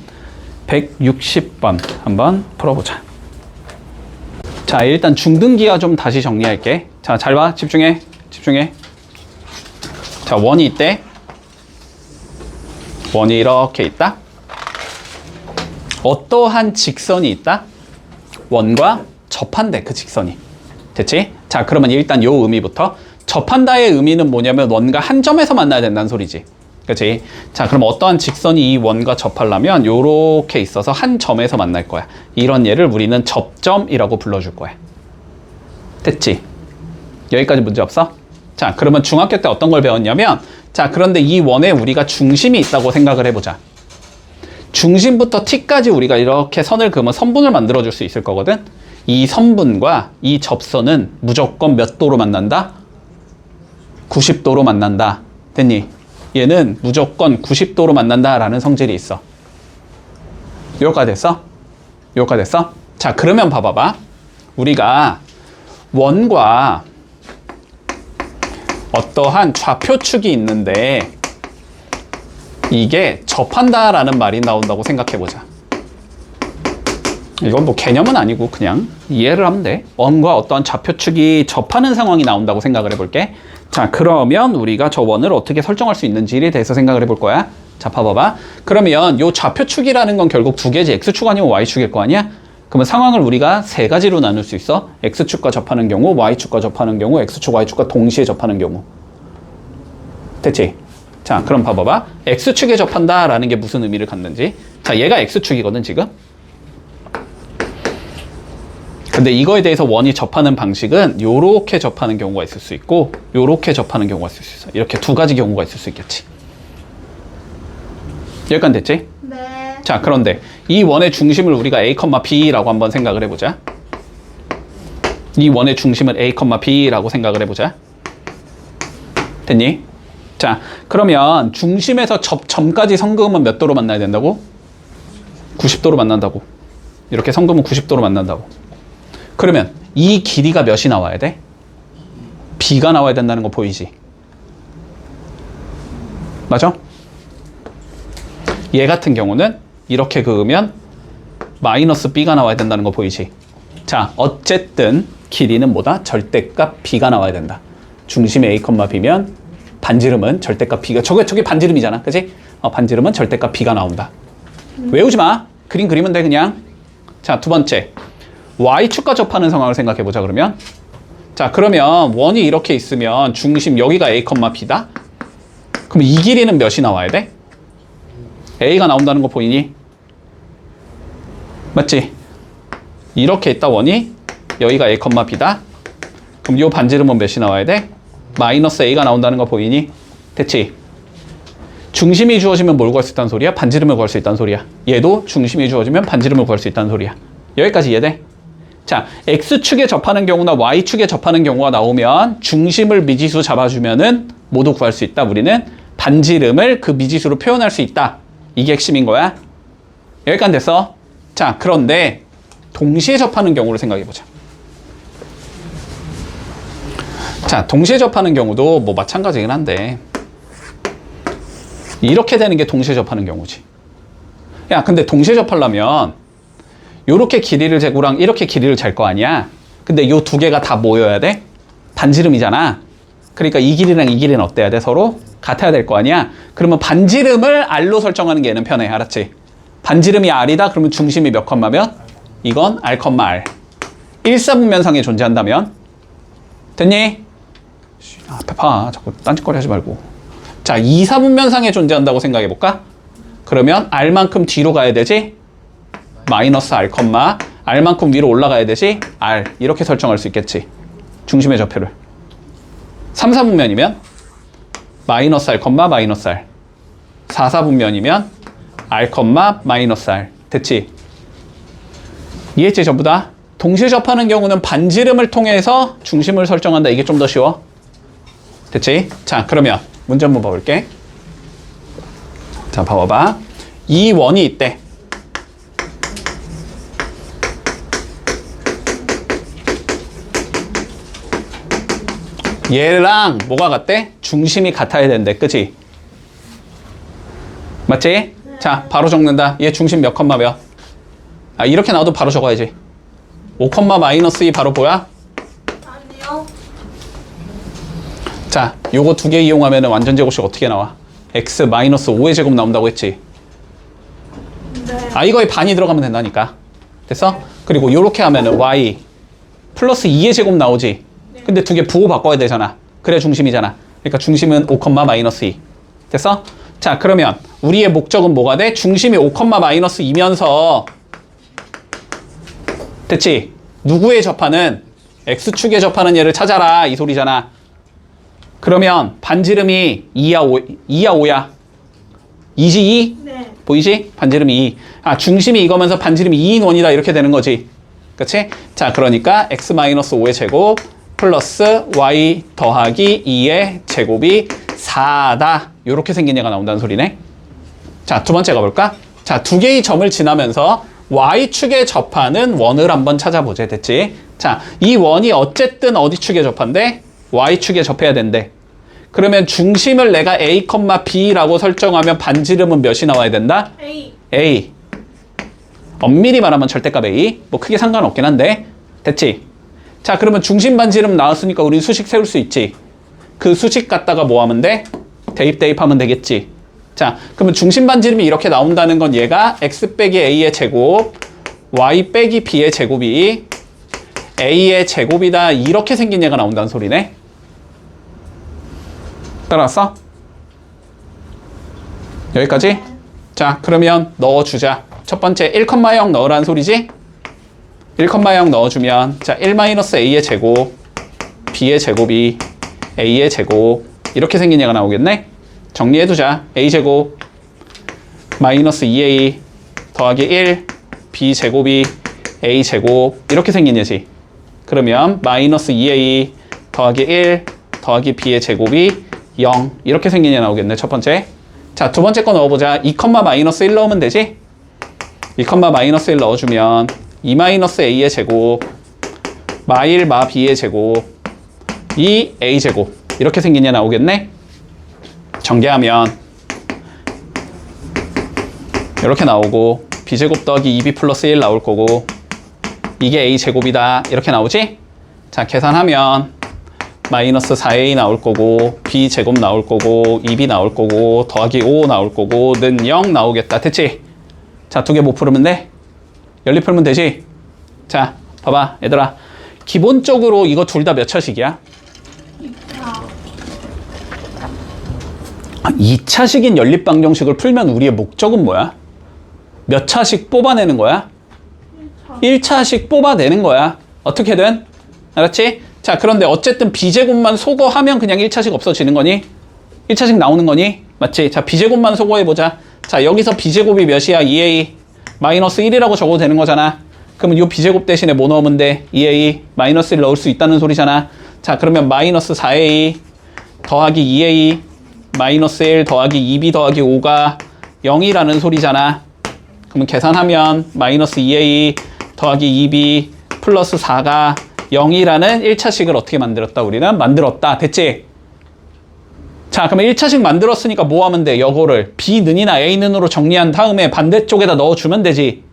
S1: 160번 한번 풀어보자. 자, 일단 중등기하 좀 다시 정리할게. 자, 잘 봐. 집중해. 집중해. 자, 원이 있대. 원이 이렇게 있다. 어떠한 직선이 있다? 원과 접한대, 그 직선이. 됐지? 자, 그러면 일단 요 의미부터. 접한다의 의미는 뭐냐면 원과 한 점에서 만나야 된다는 소리지. 그치? 자, 그럼 어떠한 직선이 이 원과 접하려면 요렇게 있어서 한 점에서 만날 거야. 이런 얘를 우리는 접점이라고 불러줄 거야. 됐지? 여기까지 문제 없어? 자, 그러면 중학교 때 어떤 걸 배웠냐면, 자, 그런데 이 원에 우리가 중심이 있다고 생각을 해보자. 중심부터 T까지 우리가 이렇게 선을 그으면 선분을 만들어줄 수 있을 거거든? 이 선분과 이 접선은 무조건 몇 도로 만난다? 90도로 만난다. 됐니? 얘는 무조건 90도로 만난다라는 성질이 있어. 여기까지 됐어? 여기까지 됐어? 자, 그러면 봐봐봐. 우리가 원과 어떠한 좌표축이 있는데 이게 접한다라는 말이 나온다고 생각해보자. 이건 뭐 개념은 아니고 그냥 이해를 하면 돼. 원과 어떠한 좌표축이 접하는 상황이 나온다고 생각을 해볼게. 자, 그러면 우리가 저 원을 어떻게 설정할 수 있는지에 대해서 생각을 해볼 거야. 자, 봐봐봐. 그러면 요 좌표축이라는 건 결국 두 개지. X축 아니면 Y축일 거 아니야? 그러면 상황을 우리가 세 가지로 나눌 수 있어. X축과 접하는 경우, Y축과 접하는 경우, X축, Y축과 동시에 접하는 경우. 됐지? 자, 그럼 봐봐봐. X축에 접한다라는 게 무슨 의미를 갖는지. 자, 얘가 X축이거든, 지금. 근데 이거에 대해서 원이 접하는 방식은 요렇게 접하는 경우가 있을 수 있고 요렇게 접하는 경우가 있을 수 있어. 이렇게 두 가지 경우가 있을 수 있겠지. 여기까지 됐지?
S2: 네.
S1: 자, 그런데 이 원의 중심을 우리가 A, B라고 한번 생각을 해보자. 이 원의 중심을 A, B라고 생각을 해보자. 됐니? 자, 그러면 중심에서 점까지 선 그으면 몇 도로 만나야 된다고? 90도로 만난다고. 이렇게 선 그으면 90도로 만난다고. 그러면 이 길이가 몇이 나와야 돼? B가 나와야 된다는 거 보이지? 맞아? 얘 같은 경우는 이렇게 그으면 마이너스 B가 나와야 된다는 거 보이지? 자, 어쨌든 길이는 뭐다? 절대값 B가 나와야 된다. 중심이 A, B면 반지름은 절대값 B가, 저게 반지름이잖아. 그치? 반지름은 절대값 B가 나온다. 외우지 마. 그림 그리면 돼, 그냥. 자, 두 번째. Y축과 접하는 상황을 생각해 보자, 그러면. 자, 그러면 원이 이렇게 있으면 중심 여기가 A, B다? 그럼 이 길이는 몇이 나와야 돼? A가 나온다는 거 보이니? 맞지? 이렇게 있다, 원이. 여기가 A, B다? 그럼 이 반지름은 몇이 나와야 돼? 마이너스 A가 나온다는 거 보이니? 됐지? 중심이 주어지면 뭘 구할 수 있다는 소리야? 반지름을 구할 수 있다는 소리야. 얘도 중심이 주어지면 반지름을 구할 수 있다는 소리야. 여기까지 이해돼? 자, X축에 접하는 경우나 Y축에 접하는 경우가 나오면 중심을 미지수 잡아주면은 모두 구할 수 있다. 우리는 반지름을 그 미지수로 표현할 수 있다. 이게 핵심인 거야. 여기까지 됐어? 자, 그런데 동시에 접하는 경우를 생각해보자. 자, 동시에 접하는 경우도 뭐 마찬가지긴 한데 이렇게 되는 게 동시에 접하는 경우지. 야, 근데 동시에 접하려면 요렇게 길이를 재고랑 이렇게 길이를 잴 거 아니야? 근데 요 두 개가 다 모여야 돼? 반지름이잖아. 그러니까 이 길이랑 이 길이는 어때야 돼? 서로 같아야 될 거 아니야? 그러면 반지름을 R로 설정하는 게 얘는 편해. 알았지? 반지름이 R이다? 그러면 중심이 몇 컴마면? 이건 R, R. 1사분면상에 존재한다면? 됐니? 앞에 봐. 자꾸 딴짓거리 하지 말고. 자, 2사분면상에 존재한다고 생각해볼까? 그러면 R만큼 뒤로 가야 되지? 마이너스 R, R만큼 위로 올라가야 되지? R. 이렇게 설정할 수 있겠지. 중심의 좌표를. 3사분면이면 마이너스 R, 마이너스 R. 4사분면이면 R, 마이너스 R. 됐지? 이해했지, 전부 다? 동시에 접하는 경우는 반지름을 통해서 중심을 설정한다. 이게 좀 더 쉬워. 됐지? 자, 그러면 문제 한번 봐볼게. 자, 봐봐봐. 이 원이 있대. 얘랑 뭐가 같대? 중심이 같아야 된대. 그치? 맞지? 네. 자, 바로 적는다. 얘 중심 몇 컴마 몇? 아, 이렇게 나와도 바로 적어야지. 5 컴마 마이너스 2 바로 뭐야?
S2: 아니요.
S1: 자, 요거 두 개 이용하면 완전 제곱식 어떻게 나와? x 마이너스 5의 제곱 나온다고 했지?
S2: 네.
S1: 아, 이거에 반이 들어가면 된다니까. 됐어? 그리고 요렇게 하면은 y 플러스 2의 제곱 나오지? 근데 두 개 부호 바꿔야 되잖아. 그래 중심이잖아. 그러니까 중심은 5 마이너스 2. 됐어? 자, 그러면 우리의 목적은 뭐가 돼? 중심이 5 마이너스 2면서 됐지? 누구에 접하는? x축에 접하는 얘를 찾아라. 이 소리잖아. 그러면 반지름이 2야 2야 5야? 2지 2?
S2: 네.
S1: 보이지? 반지름이 2. 아, 중심이 이거면서 반지름이 2인 원이다. 이렇게 되는 거지. 그치? 자, 그러니까 x-5의 제곱 플러스 y 더하기 2의 제곱이 4다. 이렇게 생긴 얘가 나온다는 소리네. 자, 두 번째 가볼까? 자, 두 개의 점을 지나면서 y축에 접하는 원을 한번 찾아보자. 됐지? 자, 이 원이 어쨌든 어디 축에 접한대? y축에 접해야 된대. 그러면 중심을 내가 a, b라고 설정하면 반지름은 몇이 나와야 된다?
S2: A.
S1: a. 엄밀히 말하면 절대값 a. 뭐 크게 상관없긴 한데. 됐지? 자, 그러면 중심 반지름 나왔으니까 우리 수식 세울 수 있지. 그 수식 갖다가 뭐 하면 돼? 대입하면 되겠지. 자, 그러면 중심 반지름이 이렇게 나온다는 건 얘가 x 빼기 a의 제곱, y 빼기 b의 제곱이 a의 제곱이다. 이렇게 생긴 얘가 나온다는 소리네. 따라왔어? 여기까지? 자, 그러면 넣어주자. 첫 번째 1,0 넣으라는 소리지? 1,0 넣어주면 자, 1-a의 제곱, b의 제곱이 a의 제곱 이렇게 생긴 얘가 나오겠네? 정리해두자. a제곱 마이너스 2a 더하기 1 b제곱이 a제곱 이렇게 생긴 얘지. 그러면 마이너스 2a 더하기 1 더하기 b의 제곱이 0 이렇게 생긴 얘 나오겠네. 첫 번째. 자, 두 번째 거 넣어보자. 2, 마이너스 1 넣으면 되지? 2, 마이너스 1 넣어주면 2-a의 제곱 마1 마 b의 제곱 2a 제곱 이렇게 생긴 얘 나오겠네. 전개하면 이렇게 나오고 b제곱 더하기 2b 플러스 1 나올 거고 이게 a 제곱이다 이렇게 나오지? 자, 계산하면 마이너스 4a 나올 거고 b 제곱 나올 거고 2b 나올 거고 더하기 5 나올 거고 는 0 나오겠다. 됐지? 자, 두 개 못 풀으면 돼? 연립 풀면 되지? 자, 봐봐 얘들아, 기본적으로 이거 둘 다 몇 차식이야? 2차식인 연립 방정식을 풀면 우리의 목적은 뭐야? 몇 차식 뽑아내는 거야? 1차식 뽑아내는 거야. 어떻게든. 알았지? 자, 그런데 어쨌든 b제곱만 소거하면 그냥 1차식 없어지는 거니? 1차식 나오는 거니? 맞지? 자, b제곱만 소거해보자. 자, 여기서 b제곱이 몇이야? 2a 마이너스 1이라고 적어도 되는 거잖아. 그러면 이 b제곱 대신에 뭐 넣으면 돼? 2a 마이너스 1 넣을 수 있다는 소리잖아. 자, 그러면 마이너스 4a 더하기 2a 마이너스 1 더하기 2b 더하기 5가 0이라는 소리잖아. 그러면 계산하면 마이너스 2a 더하기 2b 플러스 4가 0이라는 1차식을 어떻게 만들었다? 우리는 만들었다. 됐지? 자, 그러면 1차식 만들었으니까 뭐 하면 돼? 요거를 b는이나 a는으로 정리한 다음에 반대쪽에다 넣어주면 되지.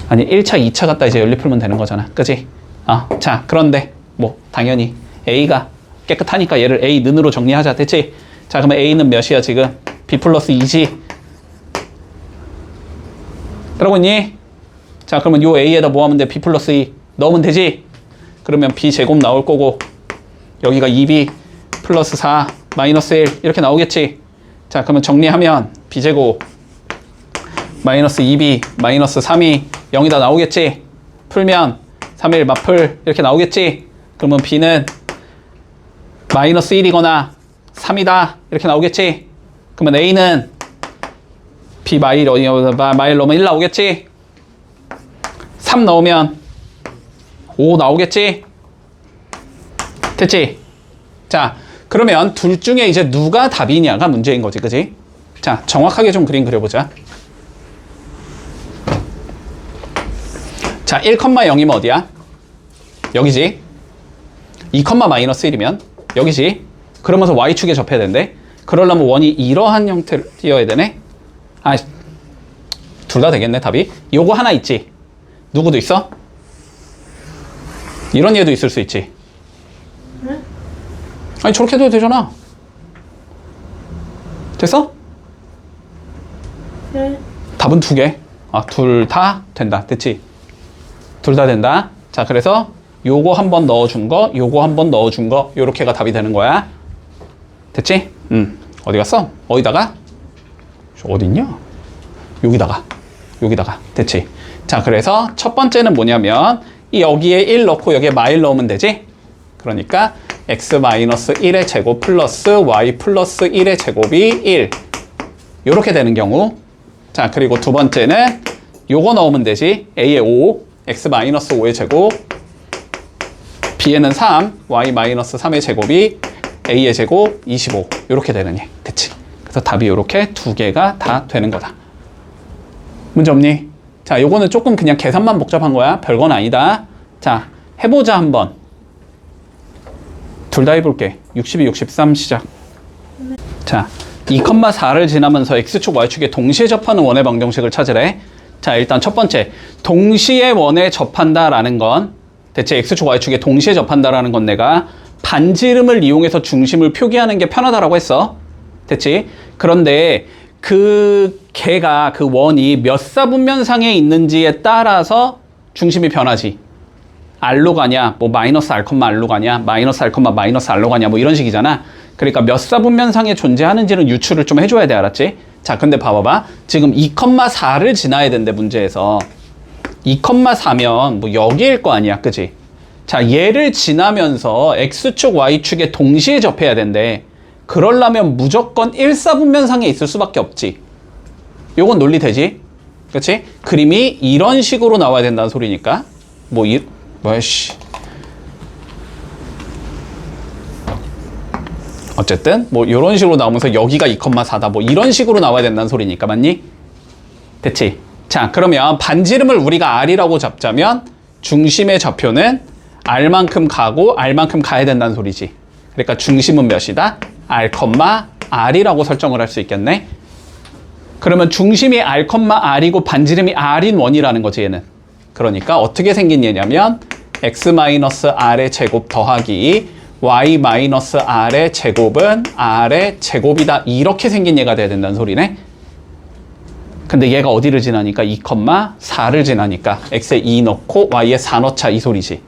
S1: 아니 1차, 2차 갖다 이제 연립 풀면 되는 거잖아. 그치? 자, 그런데 뭐 당연히 a가 깨끗하니까 얘를 a는으로 정리하자. 됐지? 자, 그러면 a는 몇이야 지금? b 플러스 2지. 그러고 있니? 자, 그러면 요 a에다 뭐 하면 돼? b 플러스 2 넣으면 되지? 그러면 b 제곱 나올 거고 여기가 2b 플러스 4 마이너스 1 이렇게 나오겠지? 자, 그러면 정리하면 b제곱 마이너스 2b 마이너스 3이 0이다 나오겠지? 풀면 3일 맞풀 이렇게 나오겠지? 그러면 b는 마이너스 1이거나 3이다 이렇게 나오겠지? 그러면 a는 b 마일 넣으면 1 나오겠지? 3 넣으면 5 나오겠지? 됐지? 자, 그러면 둘 중에 이제 누가 답이냐가 문제인 거지, 그지? 자, 정확하게 좀 그림 그려보자. 자, 1,0이면 어디야? 여기지? 2, 마이너스 1이면 여기지? 그러면서 y축에 접해야 된대. 그러려면 원이 이러한 형태로 띄어야 되네? 둘 다 되겠네, 답이. 요거 하나 있지? 누구도 있어? 이런 얘도 있을 수 있지.
S2: 응?
S1: 아니, 저렇게 해도 되잖아. 됐어?
S2: 네.
S1: 답은 2개. 둘 다 된다. 됐지? 둘 다 된다. 자, 그래서 요거 한번 넣어준 거, 요거 한번 넣어준 거, 요렇게가 답이 되는 거야. 됐지? 어디 갔어? 어디다가? 어디 있냐? 여기다가. 됐지? 자, 그래서 첫 번째는 뭐냐면 여기에 1 넣고 여기에 마일 넣으면 되지? 그러니까 x-1의 제곱 플러스 y 플러스 1의 제곱이 1 요렇게 되는 경우. 자, 그리고 두 번째는 요거 넣으면 되지. a에 5 x-5의 제곱 b에는 3 y-3의 제곱이 a의 제곱 25 요렇게 되는 얘. 됐지? 그래서 답이 요렇게 2개가 다 되는 거다. 문제 없니? 자, 요거는 조금 그냥 계산만 복잡한 거야. 별건 아니다. 자, 해보자 한번. 둘 다 해볼게. 62, 63 시작. 자, 2,4를 지나면서 x축, y축에 동시에 접하는 원의 방정식을 찾으래. 자, 일단 첫 번째, 동시에 원에 접한다라는 건 대체 x축, y축에 동시에 접한다라는 건 내가 반지름을 이용해서 중심을 표기하는 게 편하다라고 했어. 됐지? 그런데 그 원이 몇 사분면상에 있는지에 따라서 중심이 변하지. R로 가냐, 뭐 마이너스 R, R로 가냐, 마이너스 R, 마이너스 R로 가냐, 뭐 이런 식이잖아. 그러니까 몇 사분면상에 존재하는지는 유추를 좀 해줘야 돼, 알았지? 자, 근데 봐봐봐. 지금 2,4를 지나야 된대, 문제에서. 2,4면 뭐 여기일 거 아니야, 그지? 자, 얘를 지나면서 X축, Y축에 동시에 접해야 된대. 그러려면 무조건 1사분면상에 있을 수밖에 없지. 요건 논리되지? 그치? 그림이 이런 식으로 나와야 된다는 소리니까. 어쨌든 뭐 이런 식으로 나오면서 여기가 2,4다 뭐 이런 식으로 나와야 된다는 소리니까. 맞니? 됐지? 자, 그러면 반지름을 우리가 R이라고 잡자면 중심의 좌표는 R만큼 가고 R만큼 가야 된다는 소리지. 그러니까 중심은 몇이다? R, R이라고 설정을 할 수 있겠네. 그러면 중심이 R, R이고 반지름이 R인 원이라는 거지, 얘는. 그러니까 어떻게 생긴 얘냐면 x-r의 제곱 더하기 y-r의 제곱은 r의 제곱이다. 이렇게 생긴 얘가 돼야 된다는 소리네. 근데 얘가 어디를 지나니까 2,4를 지나니까 x에 2 넣고 y에 4 넣자 이 소리지.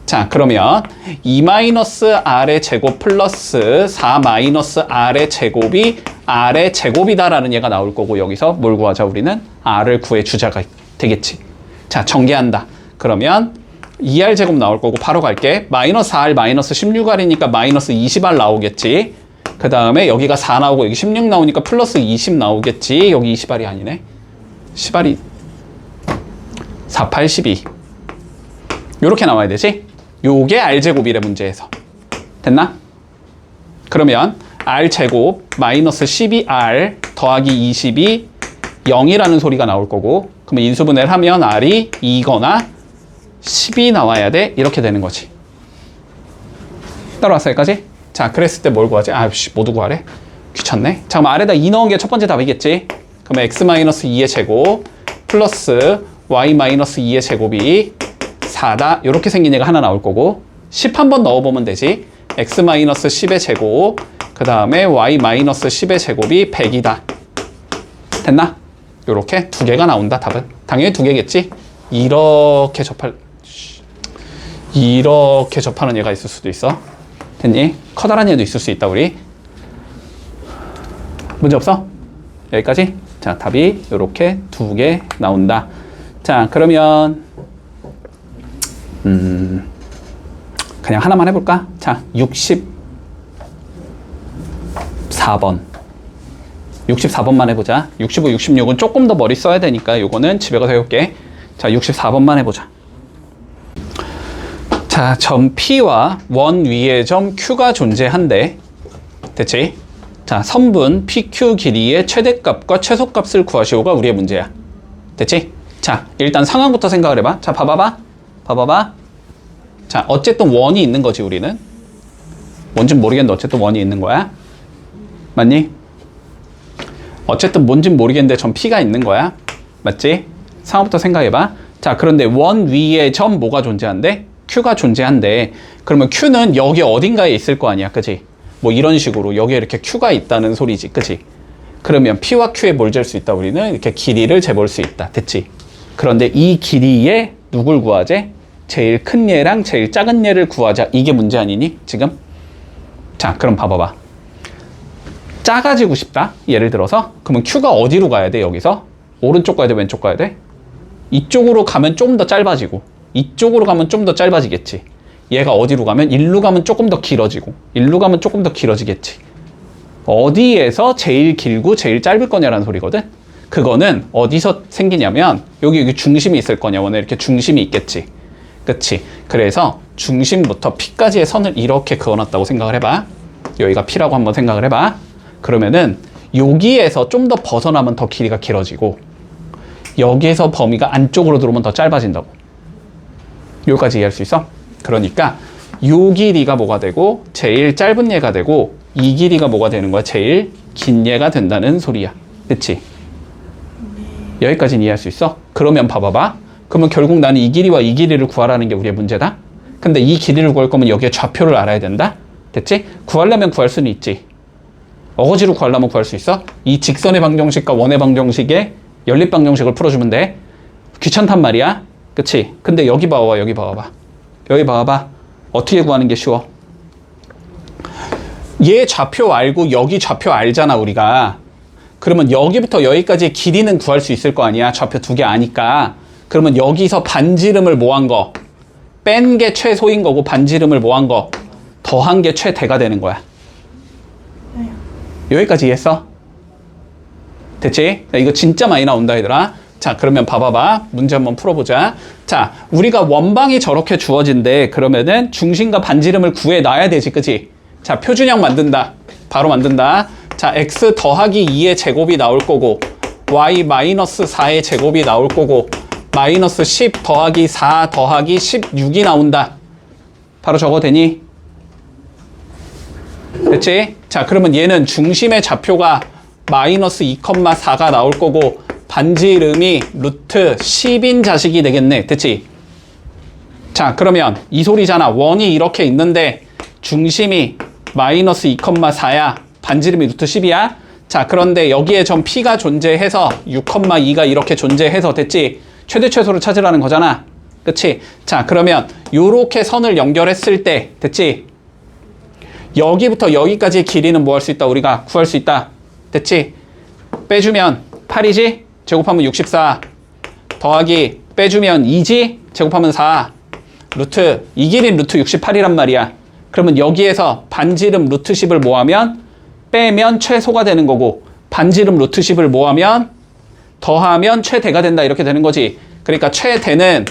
S1: 자, 그러면 2-r의 제곱 플러스 4-r의 제곱이 r의 제곱이다라는 얘가 나올 거고, 여기서 뭘 구하자? 우리는 r을 구해주자가 되겠지. 자, 전개한다. 그러면 2r 제곱 나올 거고 바로 갈게. 마이너스 4r 마이너스 16r이니까 마이너스 20r 나오겠지. 그 다음에 여기가 4 나오고 여기 16 나오니까 플러스 20 나오겠지. 여기 20r이 아니네. 10r이 4, 8, 12 요렇게 나와야 되지. 요게 r제곱이래, 문제에서. 됐나? 그러면 r제곱 마이너스 12r 더하기 20이 0이라는 소리가 나올 거고, 그러면 인수분해를 하면 R이 2거나 10이 나와야 돼. 이렇게 되는 거지. 따라왔어, 여기까지? 자, 그랬을 때 뭘 구하지? 모두 구하래? 귀찮네. 자, 그럼 R에다 2 넣은 게 첫 번째 답이겠지? 그러면 x-2의 제곱 플러스 y-2의 제곱이 4다. 이렇게 생긴 얘가 하나 나올 거고, 10 한번 넣어보면 되지. x-10의 제곱, 그 다음에 y-10의 제곱이 100이다. 됐나? 요렇게 두 개가 나온다, 답은. 당연히 두 개겠지? 이렇게 접하는 얘가 있을 수도 있어. 됐니? 커다란 얘도 있을 수 있다, 우리. 문제 없어? 여기까지? 자, 답이 요렇게 두 개 나온다. 자, 그러면 그냥 하나만 해볼까? 자, 64번. 64번만 해보자. 65, 66은 조금 더 머리 써야 되니까 요거는 집에 가서 해볼게. 자, 64번만 해보자. 자, 점 P와 원 위에 점 Q가 존재한대. 됐지? 자, 선분 PQ 길이의 최대값과 최소값을 구하시오가 우리의 문제야. 됐지? 자, 일단 상황부터 생각을 해봐. 자, 봐봐봐. 자, 어쨌든 원이 있는 거지, 우리는. 뭔진 모르겠는데 어쨌든 원이 있는 거야. 맞니? 어쨌든 뭔진 모르겠는데 점 P가 있는 거야. 맞지? 상황부터 생각해봐. 자, 그런데 원 위에 점 뭐가 존재한대? Q가 존재한대. 그러면 Q는 여기 어딘가에 있을 거 아니야, 그치? 뭐 이런 식으로 여기에 이렇게 Q가 있다는 소리지, 그치? 그러면 P와 Q에 뭘 잴 수 있다? 우리는 이렇게 길이를 재볼 수 있다. 됐지? 그런데 이 길이에 누굴 구하재? 제일 큰 얘랑 제일 작은 얘를 구하자. 이게 문제 아니니? 지금? 자, 그럼 봐봐봐. 작아지고 싶다. 예를 들어서. 그러면 Q가 어디로 가야 돼, 여기서? 오른쪽 가야 돼, 왼쪽 가야 돼? 이쪽으로 가면 좀 더 짧아지고, 이쪽으로 가면 좀 더 짧아지겠지. 얘가 어디로 가면? 일로 가면 조금 더 길어지고, 일로 가면 조금 더 길어지겠지. 어디에서 제일 길고 제일 짧을 거냐라는 소리거든? 그거는 어디서 생기냐면, 여기 중심이 있을 거냐, 원래 이렇게 중심이 있겠지. 그치? 그래서 중심부터 P까지의 선을 이렇게 그어놨다고 생각을 해봐. 여기가 P라고 한번 생각을 해봐. 그러면은 여기에서 좀 더 벗어나면 더 길이가 길어지고, 여기에서 범위가 안쪽으로 들어오면 더 짧아진다고. 여기까지 이해할 수 있어? 그러니까 요 길이가 뭐가 되고 제일 짧은 얘가 되고, 이 길이가 뭐가 되는 거야? 제일 긴 얘가 된다는 소리야. 그치? 여기까지는 이해할 수 있어? 그러면 봐봐봐. 그러면 결국 나는 이 길이와 이 길이를 구하라는 게 우리의 문제다. 근데 이 길이를 구할 거면 여기에 좌표를 알아야 된다. 됐지? 구하려면 구할 수는 있지. 어거지로 구하려면 구할 수 있어? 이 직선의 방정식과 원의 방정식의 연립 방정식을 풀어주면 돼. 귀찮단 말이야. 그치? 근데 여기 봐봐, 여기 봐봐. 여기 봐봐. 어떻게 구하는 게 쉬워? 얘 좌표 알고 여기 좌표 알잖아, 우리가. 그러면 여기부터 여기까지의 길이는 구할 수 있을 거 아니야. 좌표 두 개 아니까. 그러면 여기서 반지름을 뭐 한 거? 뺀 게 최소인 거고, 반지름을 뭐 한 거? 더한 게 최대가 되는 거야. 여기까지 이해했어? 됐지? 이거 진짜 많이 나온다, 얘들아. 자, 그러면 봐봐봐. 문제 한번 풀어보자. 자, 우리가 원방이 저렇게 주어진대. 그러면은 중심과 반지름을 구해놔야 되지, 그치? 자, 표준형 만든다. 바로 만든다. 자, x 더하기 2의 제곱이 나올 거고, y 마이너스 4의 제곱이 나올 거고, 마이너스 10 더하기 4 더하기 16이 나온다. 바로 적어도 되니? 됐지? 자, 그러면 얘는 중심의 좌표가 마이너스 2,4가 나올 거고, 반지름이 루트 10인 자식이 되겠네. 됐지? 자, 그러면 이 소리잖아. 원이 이렇게 있는데 중심이 마이너스 2,4야. 반지름이 루트 10이야. 자, 그런데 여기에 점 P가 존재해서 6,2가 이렇게 존재해서, 됐지? 최대 최소를 찾으라는 거잖아. 그치? 자, 그러면 요렇게 선을 연결했을 때, 됐지? 여기부터 여기까지의 길이는 뭐 할 수 있다? 우리가 구할 수 있다. 됐지? 빼주면 8이지? 제곱하면 64 더하기 빼주면 2지? 제곱하면 4 루트 이 길이는 루트 68이란 말이야. 그러면 여기에서 반지름 루트 10을 뭐하면? 빼면 최소가 되는 거고, 반지름 루트 10을 뭐하면? 더하면 최대가 된다. 이렇게 되는 거지. 그러니까 최대는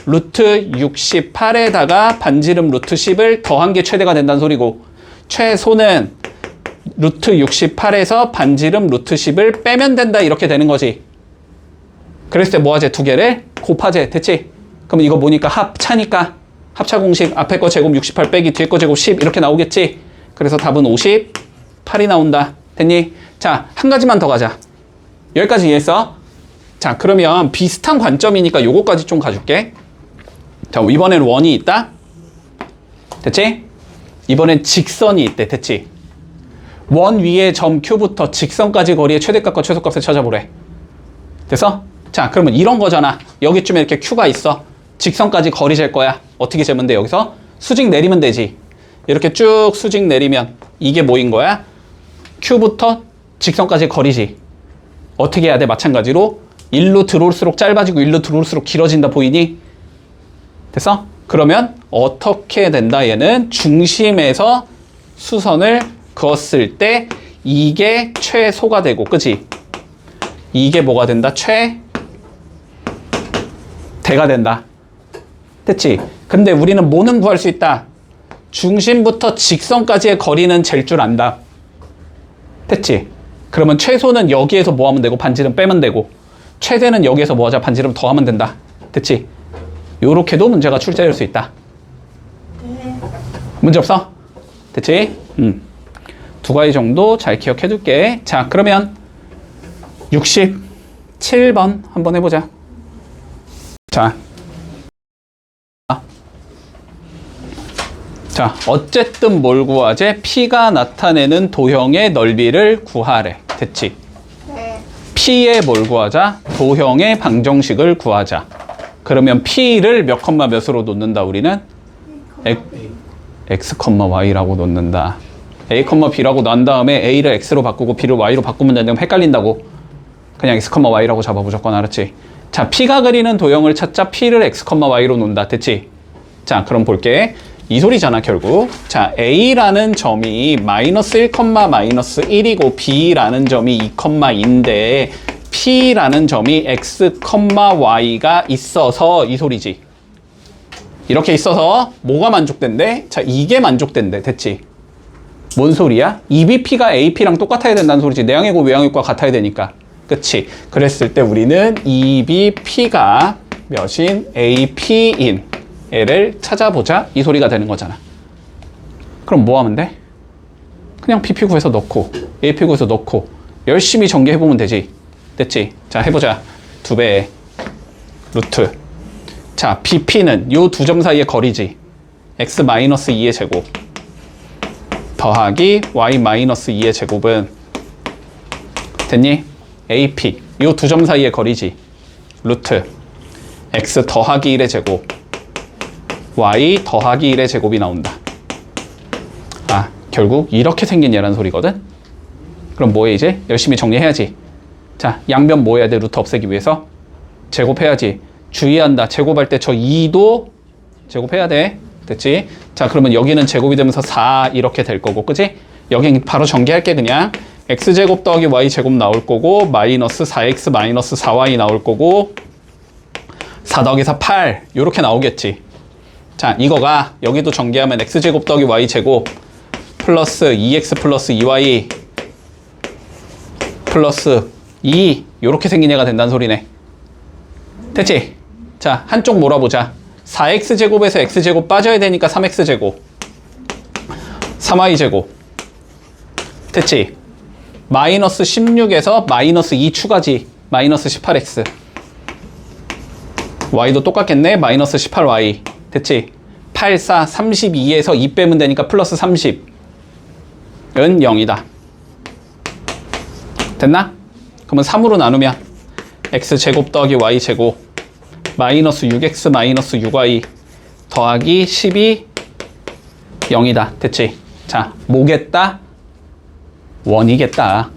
S1: 루트 68에다가 반지름 루트 10을 더한 게 최대가 된다는 소리고, 최소는 루트 68에서 반지름 루트 10을 빼면 된다. 이렇게 되는 거지. 그랬을 때 뭐하지? 두 개를 곱하지. 됐지? 그럼 이거 뭐니까? 합차니까 합차 공식 앞에 거 제곱 68 빼기 뒤에 거 제곱 10 이렇게 나오겠지? 그래서 답은 58이 나온다. 됐니? 자, 한 가지만 더 가자. 여기까지 이해했어? 자, 그러면 비슷한 관점이니까 요거까지 좀 가줄게. 자, 이번엔 원이 있다. 됐지? 이번엔 직선이 있대. 됐지? 원 위에 점 Q부터 직선까지 거리의 최대값과 최소값을 찾아보래. 됐어? 자, 그러면 이런 거잖아. 여기쯤에 이렇게 Q가 있어. 직선까지 거리 잴 거야. 어떻게 재면 돼? 여기서 수직 내리면 되지. 이렇게 쭉 수직 내리면 이게 뭐인 거야? Q부터 직선까지 거리지. 어떻게 해야 돼? 마찬가지로 1로 들어올수록 짧아지고 1로 들어올수록 길어진다. 보이니? 됐어? 그러면 어떻게 된다? 얘는 중심에서 수선을 그었을 때 이게 최소가 되고, 그치? 이게 뭐가 된다? 최대가 된다. 됐지? 근데 우리는 뭐는 구할 수 있다? 중심부터 직선까지의 거리는 잴 줄 안다. 됐지? 그러면 최소는 여기에서 뭐 하면 되고 반지름 빼면 되고, 최대는 여기에서 뭐 하자? 반지름 더 하면 된다. 됐지? 요렇게도 문제가 출제될 수 있다.
S2: 네.
S1: 문제 없어? 됐지? 두 가지 정도 잘 기억해 둘게. 자, 그러면 67번 한번 해보자. 자, 어쨌든 뭘 구하재? P가 나타내는 도형의 넓이를 구하래. 됐지?
S2: 네.
S1: P의 뭘 구하자? 도형의 방정식을 구하자. 그러면 P를 몇 컴마 몇으로 놓는다 우리는? X, Y라고 놓는다. A, B라고 난 다음에 A를 X로 바꾸고 B를 Y로 바꾸면 되는데 헷갈린다고. 그냥 X, Y라고 잡아 무조건. 알았지? 자, P가 그리는 도형을 찾자. P를 X, Y로 놓는다. 됐지? 자, 그럼 볼게. 이 소리잖아 결국. 자, A라는 점이 마이너스 1, 마이너스 1이고 B라는 점이 2, 2인데 P라는 점이 X, Y가 있어서 이 소리지. 이렇게 있어서 뭐가 만족된대? 자, 이게 만족된대. 됐지? 뭔 소리야? EBP가 AP랑 똑같아야 된다는 소리지. 내항이고 외항이고가 같아야 되니까. 그치? 그랬을 때 우리는 EBP가 몇인? AP인 애를 찾아보자. 이 소리가 되는 거잖아. 그럼 뭐 하면 돼? 그냥 BP 구해서 넣고 AP 구해서 넣고 열심히 전개해보면 되지. 됐지? 자, 해보자. 2배 루트. 자, BP는 요 두 점 사이의 거리지. X-2의 제곱 더하기 Y-2의 제곱은 됐니? AP 요 두 점 사이의 거리지. 루트 X 더하기 1의 제곱 Y 더하기 1의 제곱이 나온다. 아, 결국 이렇게 생긴 얘란 소리거든? 그럼 뭐해 이제? 열심히 정리해야지. 자, 양변 뭐 해야 돼? 루트 없애기 위해서? 제곱해야지. 주의한다. 제곱할 때 저 2도 제곱해야 돼. 됐지? 자, 그러면 여기는 제곱이 되면서 4 이렇게 될 거고, 그치? 여기 바로 전개할게 그냥. x제곱 더하기 y제곱 나올 거고 마이너스 4x 마이너스 4y 나올 거고 4 더하기 4 8 요렇게 나오겠지. 자, 이거가 여기도 전개하면 x제곱 더하기 y제곱 플러스 2x 플러스 2y 플러스 2 요렇게 생긴 애가 된다는 소리네. 됐지? 자, 한쪽 몰아보자. 4x제곱에서 x제곱 빠져야 되니까 3x제곱 3y제곱 됐지? 마이너스 16에서 마이너스 2 추가지. 마이너스 18x y도 똑같겠네. 마이너스 18y 됐지? 8, 4, 32에서 2 빼면 되니까 플러스 30은 0이다. 됐나? 그러면 3으로 나누면 x제곱 더하기 y제곱 마이너스 6x 마이너스 6y 더하기 10이 0이다. 됐지? 자, 뭐겠다? 원이겠다.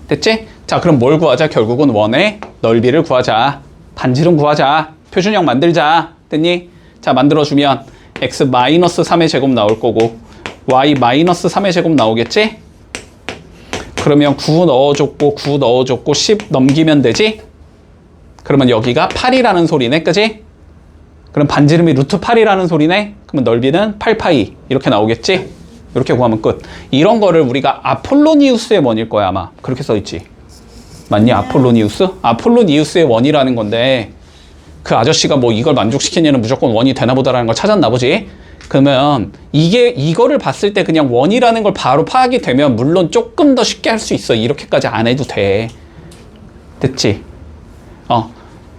S1: 됐지? 자, 그럼 뭘 구하자? 결국은 원의 넓이를 구하자. 반지름 구하자. 표준형 만들자. 됐니? 자, 만들어주면 x 마이너스 3의 제곱 나올 거고 y 마이너스 3의 제곱 나오겠지? 그러면 9 넣어줬고 9 넣어줬고 10 넘기면 되지? 그러면 여기가 8이라는 소리네. 그지? 그럼 반지름이 루트 8이라는 소리네. 그러면 넓이는 8파이 이렇게 나오겠지? 이렇게 구하면 끝. 이런 거를 우리가 아폴로니우스의 원일 거야 아마. 그렇게 써있지. 맞니? 아폴로니우스? 아폴로니우스의 원이라는 건데 그 아저씨가 뭐 이걸 만족시키냐는 무조건 원이 되나 보다라는 걸 찾았나 보지? 그러면 이거를 봤을 때 그냥 원이라는 걸 바로 파악이 되면 물론 조금 더 쉽게 할 수 있어. 이렇게까지 안 해도 돼. 됐지?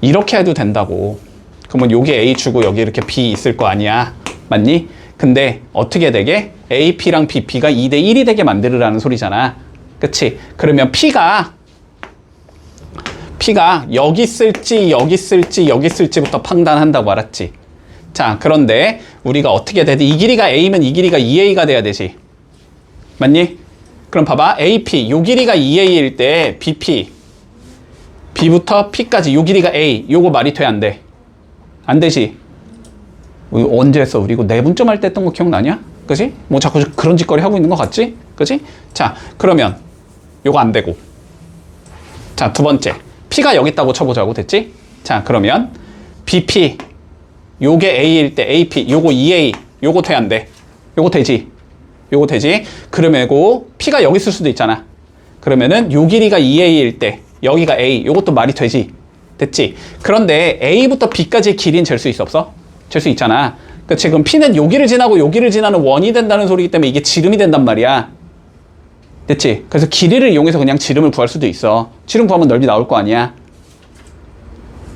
S1: 이렇게 해도 된다고. 그러면 여기 A 주고 여기 이렇게 B 있을 거 아니야. 맞니? 근데 어떻게 되게? AP랑 BP가 2대 1이 되게 만들으라는 소리잖아. 그치? 그러면 P가 여기 쓸지 여기 쓸지 여기 쓸지부터 판단한다고 알았지? 자, 그런데 우리가 어떻게 돼야 돼? 이 길이가 A면 이 길이가 2A가 돼야 되지. 맞니? 그럼 봐봐. AP, 요 길이가 2A일 때 BP, B부터 P까지 요 길이가 A, 요거 말이 돼, 안 돼? 안 되지? 언제 했어? 우리 이거 내분점 할 때 했던 거 기억나냐? 그지? 뭐 자꾸 그런 짓거리 하고 있는 거 같지? 그지? 자, 그러면 요거 안 되고. 자, 두 번째. P가 여기 있다고 쳐보자고. 됐지? 자, 그러면 BP, 요게 A일 때 AP, 요거 2A, 요거 돼, 안 돼? 요거 되지? 요거 되지? 그러면 이거 P가 여기 있을 수도 있잖아. 그러면은 요 길이가 2A일 때 여기가 A, 요것도 말이 되지? 됐지? 그런데 A부터 B까지의 길이는 잴 수 있어, 없어? 잴 수 있잖아. 그치? 그럼 P는 여기를 지나고 여기를 지나는 원이 된다는 소리이기 때문에 이게 지름이 된단 말이야. 됐지? 그래서 길이를 이용해서 그냥 지름을 구할 수도 있어. 지름 구하면 넓이 나올 거 아니야.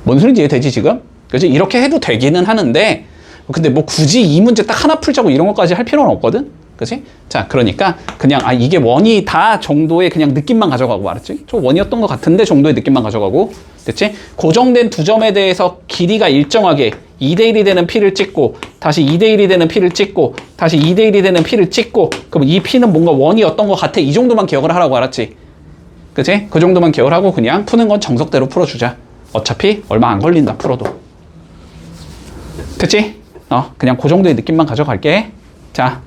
S1: 뭔 소리인지 이해되지 지금? 그치? 이렇게 해도 되기는 하는데 근데 뭐 굳이 이 문제 딱 하나 풀자고 이런 것까지 할 필요는 없거든? 그치? 자, 그러니까 그냥 이게 원이다 정도의 그냥 느낌만 가져가고 알았지? 저 원이었던 것 같은데 정도의 느낌만 가져가고 됐지? 고정된 두 점에 대해서 길이가 일정하게 2대1이 되는 P를 찍고 다시 2대1이 되는 P를 찍고 다시 2대1이 되는 P를 찍고 그럼 이 P는 뭔가 원이었던 것 같아. 이 정도만 기억을 하라고 알았지? 그치? 그 정도만 기억을 하고 그냥 푸는 건 정석대로 풀어주자. 어차피 얼마 안 걸린다 풀어도. 됐지? 그냥 그 정도의 느낌만 가져갈게. 자,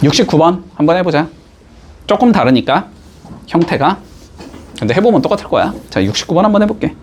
S1: 69번 한번 해보자. 조금 다르니까 형태가. 근데 해보면 똑같을 거야. 자, 69번 한번 해볼게.